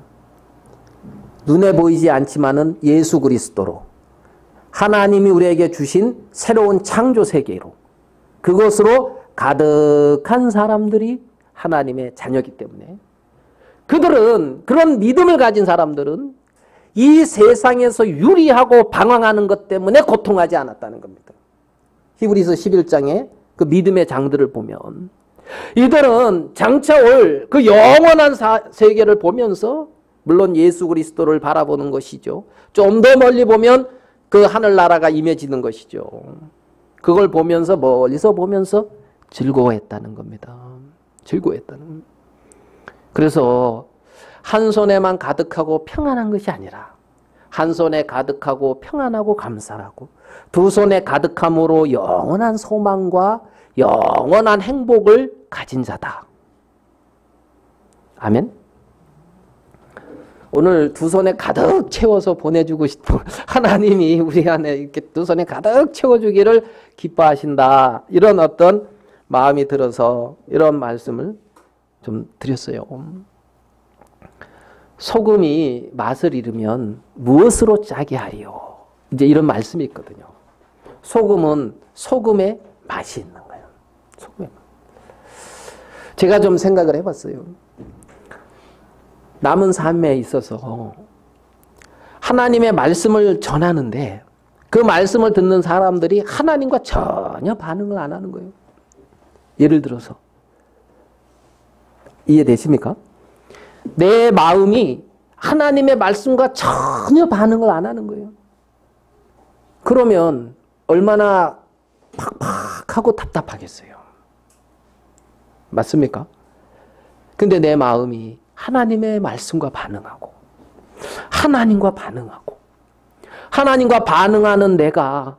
눈에 보이지 않지만은 예수 그리스도로, 하나님이 우리에게 주신 새로운 창조 세계로, 그것으로 가득한 사람들이 하나님의 자녀이기 때문에, 그들은, 그런 믿음을 가진 사람들은 이 세상에서 유리하고 방황하는 것 때문에 고통하지 않았다는 겁니다. 히브리서 11장에 그 믿음의 장들을 보면 이들은 장차 올 그 영원한 세계를 보면서, 물론 예수 그리스도를 바라보는 것이죠. 좀 더 멀리 보면 그 하늘나라가 임해지는 것이죠. 그걸 보면서, 멀리서 보면서 즐거워했다는 겁니다. 즐거워했다는 겁니다. 그래서 한 손에만 가득하고 평안한 것이 아니라, 한 손에 가득하고 평안하고 감사하고, 두 손에 가득함으로 영원한 소망과 영원한 행복을 가진 자다. 아멘. 오늘 두 손에 가득 채워서 보내주고 싶어. 하나님이 우리 안에 이렇게 두 손에 가득 채워주기를 기뻐하신다. 이런 어떤 마음이 들어서 이런 말씀을 좀 드렸어요. 소금이 맛을 잃으면 무엇으로 짜게 하리요? 이제 이런 말씀이 있거든요. 소금은 소금의 맛이 있는 거예요. 소금의 맛. 제가 좀 생각을 해봤어요. 남은 삶에 있어서 하나님의 말씀을 전하는데 그 말씀을 듣는 사람들이 하나님과 전혀 반응을 안 하는 거예요. 예를 들어서 이해되십니까? 내 마음이 하나님의 말씀과 전혀 반응을 안 하는 거예요. 그러면 얼마나 팍팍하고 답답하겠어요. 맞습니까? 근데 내 마음이 하나님의 말씀과 반응하고, 하나님과 반응하고, 하나님과 반응하는 내가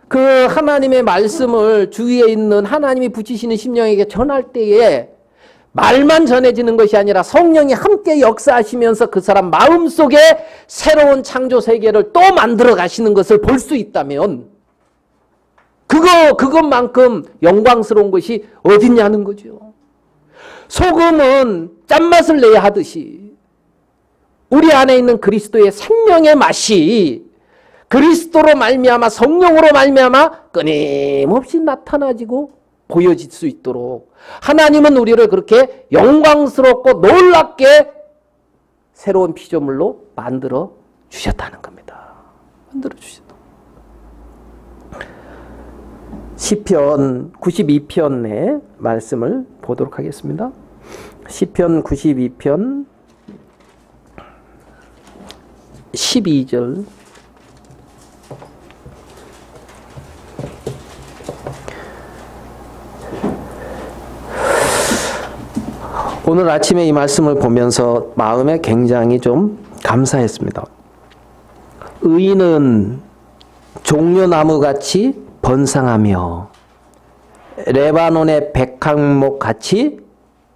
그 하나님의 말씀을 주위에 있는 하나님이 붙이시는 심령에게 전할 때에 말만 전해지는 것이 아니라 성령이 함께 역사하시면서 그 사람 마음속에 새로운 창조 세계를 또 만들어 가시는 것을 볼 수 있다면 그것만큼 영광스러운 것이 어딨냐는 거죠. 소금은 짠맛을 내야 하듯이 우리 안에 있는 그리스도의 생명의 맛이 그리스도로 말미암아, 성령으로 말미암아 끊임없이 나타나지고 보여질 수 있도록 하나님은 우리를 그렇게 영광스럽고 놀랍게 새로운 피조물로 만들어 주셨다는 겁니다. 만들어 주셨다. 시편 92편의 말씀을 보도록 하겠습니다. 시편 92편 12절. 오늘 아침에 이 말씀을 보면서 마음에 굉장히 좀 감사했습니다. 의인은 종려나무같이 번성하며 레바논의 백향목같이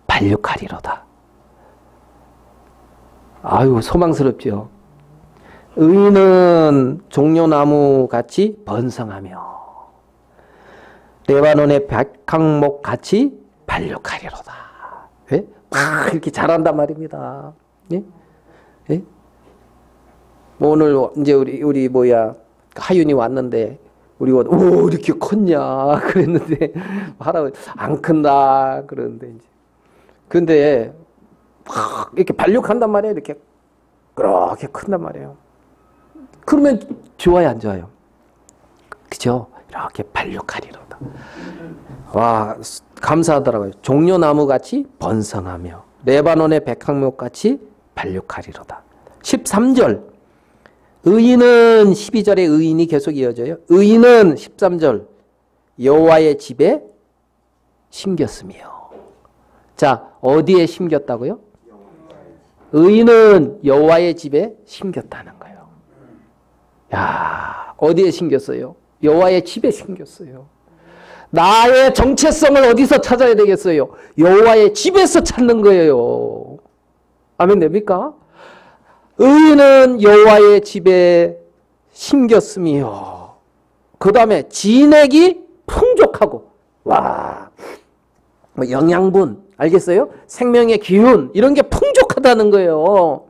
발육하리로다. 아유, 소망스럽죠. 의인은 종려나무같이 번성하며 레바논의 백향목같이 발육하리로다. 예? 막 이렇게 잘한단 말입니다. 예? 예? 뭐 오늘 이제 우리 하윤이 왔는데 우리가 오 이렇게 컸냐 그랬는데 할아버지 안 큰다 그러는데 이제 근데 막 이렇게 발육한단 말이에요. 이렇게 그렇게 큰단 말이에요. 그러면 좋아요 안 좋아요? 그죠? 이렇게 발육하리로다. 와 감사하더라고요. 종려나무같이 번성하며 레바논의 백향목같이 발육하리로다. 13절 의인은 12절에 의인이 계속 이어져요. 의인은 13절 여호와의 집에 심겼으며. 자, 어디에 심겼다고요? 의인은 여호와의 집에 심겼다는 거예요. 야, 어디에 심겼어요? 여호와의 집에 심겼어요. 나의 정체성을 어디서 찾아야 되겠어요? 여호와의 집에서 찾는 거예요. 아멘 됩니까? 의인은 여호와의 집에 심겼으며 그 다음에 진액이 풍족하고. 와, 뭐 영양분 알겠어요? 생명의 기운 이런 게 풍족하다는 거예요.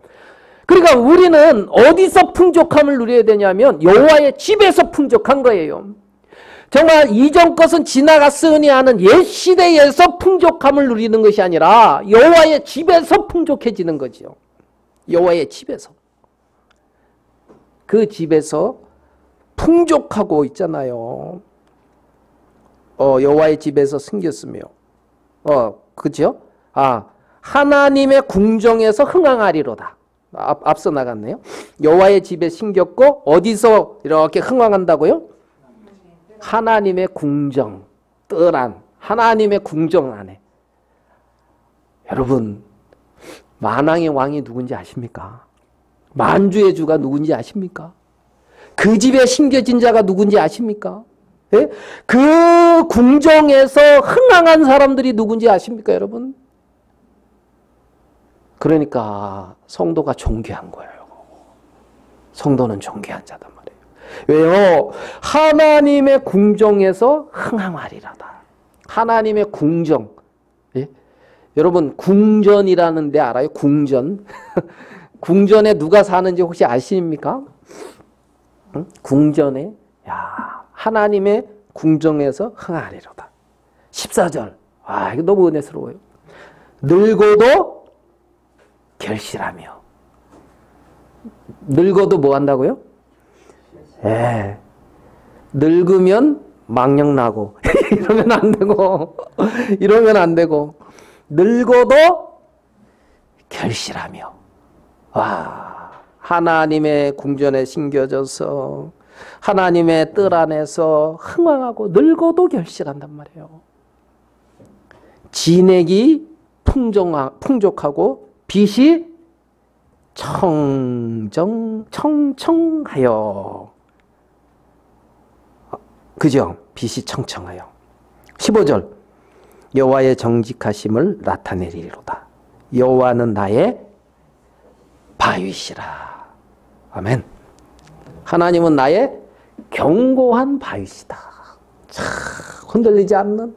그러니까 우리는 어디서 풍족함을 누려야 되냐면 여호와의 집에서 풍족한 거예요. 정말 이전 것은 지나갔으니 하는 옛 시대에서 풍족함을 누리는 것이 아니라 여호와의 집에서 풍족해지는 거죠. 여호와의 집에서. 그 집에서 풍족하고 있잖아요. 여호와의 집에서 숨겼으며. 그죠? 하나님의 궁정에서 흥황하리로다. 앞서 나갔네요. 여호와의 집에 심겼고 어디서 이렇게 흥황한다고요? 하나님의 궁정, 뜰안, 하나님의 궁정 안에. 여러분, 만왕의 왕이 누군지 아십니까? 만주의 주가 누군지 아십니까? 그 집에 심겨진 자가 누군지 아십니까? 예? 그 궁정에서 흥황한 사람들이 누군지 아십니까, 여러분? 그러니까 성도가 존귀한 거예요. 성도는 존귀한 자단 말이에요. 왜요? 하나님의 궁정에서 흥황하리라다. 하나님의 궁정. 예? 여러분 궁전이라는 데 알아요? 궁전. 궁전에 누가 사는지 혹시 아십니까? 응? 궁전에 하나님의 궁정에서 흥하리로다. 14절. 이거 너무 은혜스러워요. 늙어도 결실하며. 늙어도 뭐 한다고요? 늙으면 망령나고 이러면 안 되고 이러면 안 되고 늙어도 결실하며. 하나님의 궁전에 심겨져서 하나님의 뜰 안에서 흥황하고 늙어도 결실한단 말이에요. 진액이 풍족하고 빛이 청청하여. 그죠? 빛이 청청하여. 15절 여호와의 정직하심을 나타내리로다. 여호와는 나의 바위시라. 아멘. 하나님은 나의 견고한 바위시다. 참 흔들리지 않는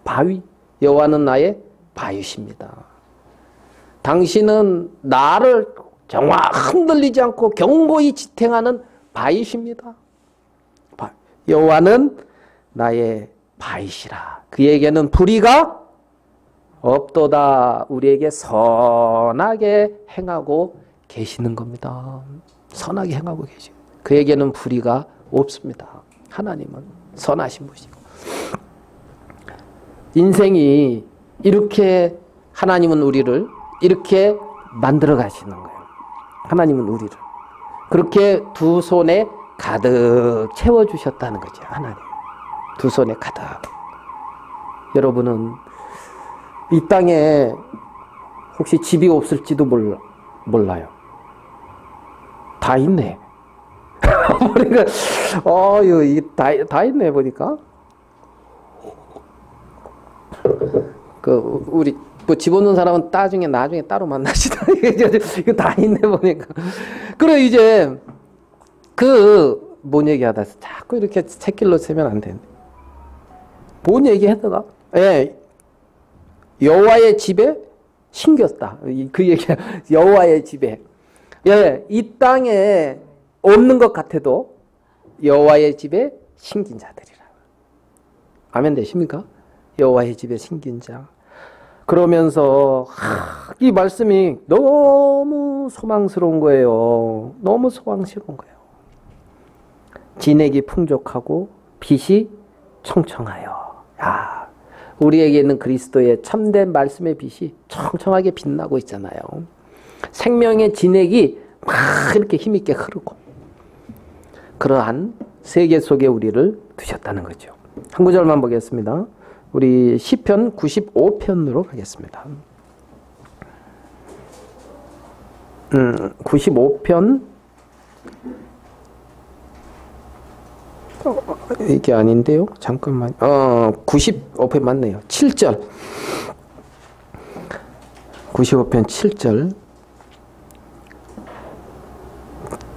바위. 여호와는 나의 바위십니다. 당신은 나를 정말 흔들리지 않고 견고히 지탱하는 바위십니다. 여호와는 나의 바위시라. 그에게는 불의가 없도다. 우리에게 선하게 행하고 계시는 겁니다. 선하게 행하고 계시고 그에게는 불의가 없습니다. 하나님은 선하신 분이고. 인생이 이렇게 하나님은 우리를 이렇게 만들어 가시는 거예요. 하나님은 우리를 그렇게 두 손에 가득 채워주셨다는 거죠. 하나님 두 손에 가득. 여러분은 이 땅에 혹시 집이 없을지도 몰라요. 다 있네. 보니까 이게 다 있네 보니까. 우리 뭐 집 없는 사람은 나중에 따로 만나시다. 이거 다 있네 보니까. 그래 이제 뭔 얘기하다 자꾸 이렇게 새길로 세면 안 되는데. 뭔 얘기하다가 여호와의 집에 심겼다. 그 얘기 여호와의 집에. 이 땅에 없는 것 같아도 여호와의 집에 심긴 자들이라. 아멘 되십니까? 여호와의 집에 심긴 자. 그러면서 이 말씀이 너무 소망스러운 거예요. 너무 소망스러운 거예요. 진액이 풍족하고 빛이 청청하여. 우리에게는 그리스도의 참된 말씀의 빛이 청청하게 빛나고 있잖아요. 생명의 진액이 막 이렇게 힘있게 흐르고 그러한 세계 속에 우리를 두셨다는 거죠. 한 구절만 보겠습니다. 우리 시편 95편으로 가겠습니다. 95편 이게 아닌데요. 잠깐만. 95편 맞네요. 7절. 95편 7절.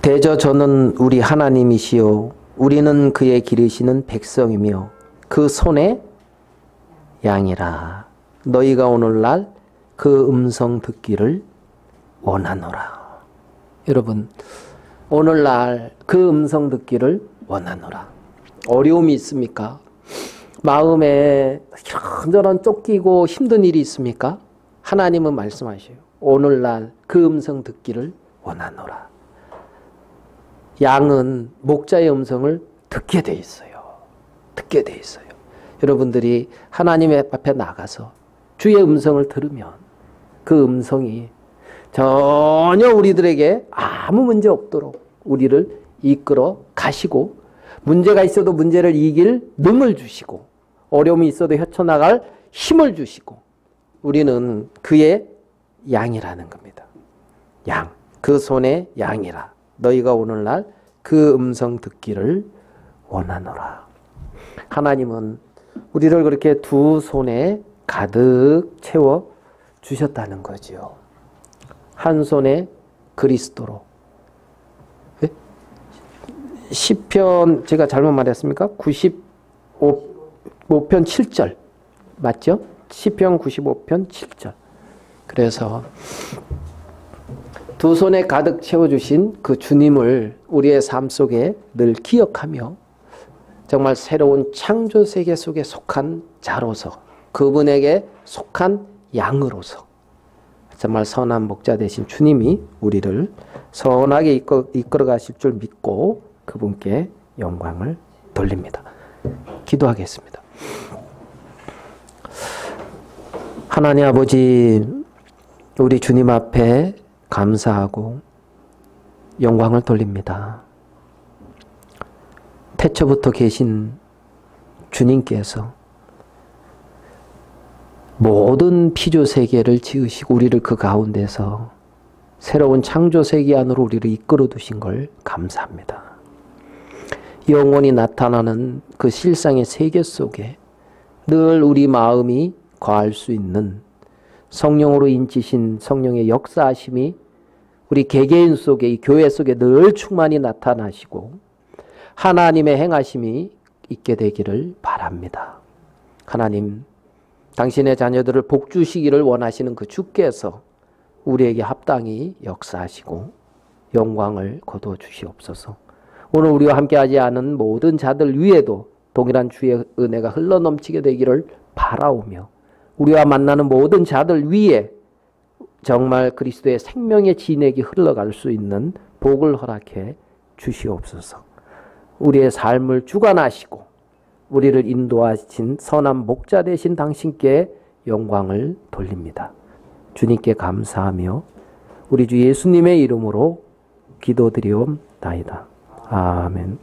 대저 저는 우리 하나님이시요 우리는 그의 기르시는 백성이며 그 손에 양이라. 너희가 오늘날 그 음성 듣기를 원하노라. 여러분, 오늘날 그 음성 듣기를 원하노라. 어려움이 있습니까? 마음에 이런저런 쫓기고 힘든 일이 있습니까? 하나님은 말씀하셔요. 오늘날 그 음성 듣기를 원하노라. 양은 목자의 음성을 듣게 돼 있어요. 듣게 돼 있어요. 여러분들이 하나님의 앞에 나가서 주의 음성을 들으면 그 음성이 전혀 우리들에게 아무 문제 없도록 우리를 이끌어 가시고, 문제가 있어도 문제를 이길 능을 주시고, 어려움이 있어도 헤쳐나갈 힘을 주시고, 우리는 그의 양이라는 겁니다. 양, 그 손에 양이라. 너희가 오늘날 그 음성 듣기를 원하노라. 하나님은 우리를 그렇게 두 손에 가득 채워 주셨다는 거죠. 한 손에 그리스도로. 시편 제가 잘못 말했습니까? 95편 7절 맞죠? 시편 95편 7절. 그래서 두 손에 가득 채워주신 그 주님을 우리의 삶 속에 늘 기억하며 정말 새로운 창조 세계 속에 속한 자로서, 그분에게 속한 양으로서 정말 선한 목자 되신 주님이 우리를 선하게 이끌어 가실 줄 믿고 그분께 영광을 돌립니다. 기도하겠습니다. 하나님 아버지, 우리 주님 앞에 감사하고 영광을 돌립니다. 태초부터 계신 주님께서 모든 피조세계를 지으시고 우리를 그 가운데서 새로운 창조세계 안으로 우리를 이끌어 두신 걸 감사합니다. 영원히 나타나는 그 실상의 세계 속에 늘 우리 마음이 거할 수 있는 성령으로 인치신 성령의 역사하심이 우리 개개인 속에, 이 교회 속에 늘 충만히 나타나시고 하나님의 행하심이 있게 되기를 바랍니다. 하나님, 당신의 자녀들을 복주시기를 원하시는 그 주께서 우리에게 합당히 역사하시고 영광을 거두어 주시옵소서. 오늘 우리와 함께하지 않은 모든 자들 위에도 동일한 주의 은혜가 흘러넘치게 되기를 바라오며, 우리와 만나는 모든 자들 위에 정말 그리스도의 생명의 진액이 흘러갈 수 있는 복을 허락해 주시옵소서. 우리의 삶을 주관하시고 우리를 인도하신 선한 목자 되신 당신께 영광을 돌립니다. 주님께 감사하며 우리 주 예수님의 이름으로 기도드리옵나이다. 아멘.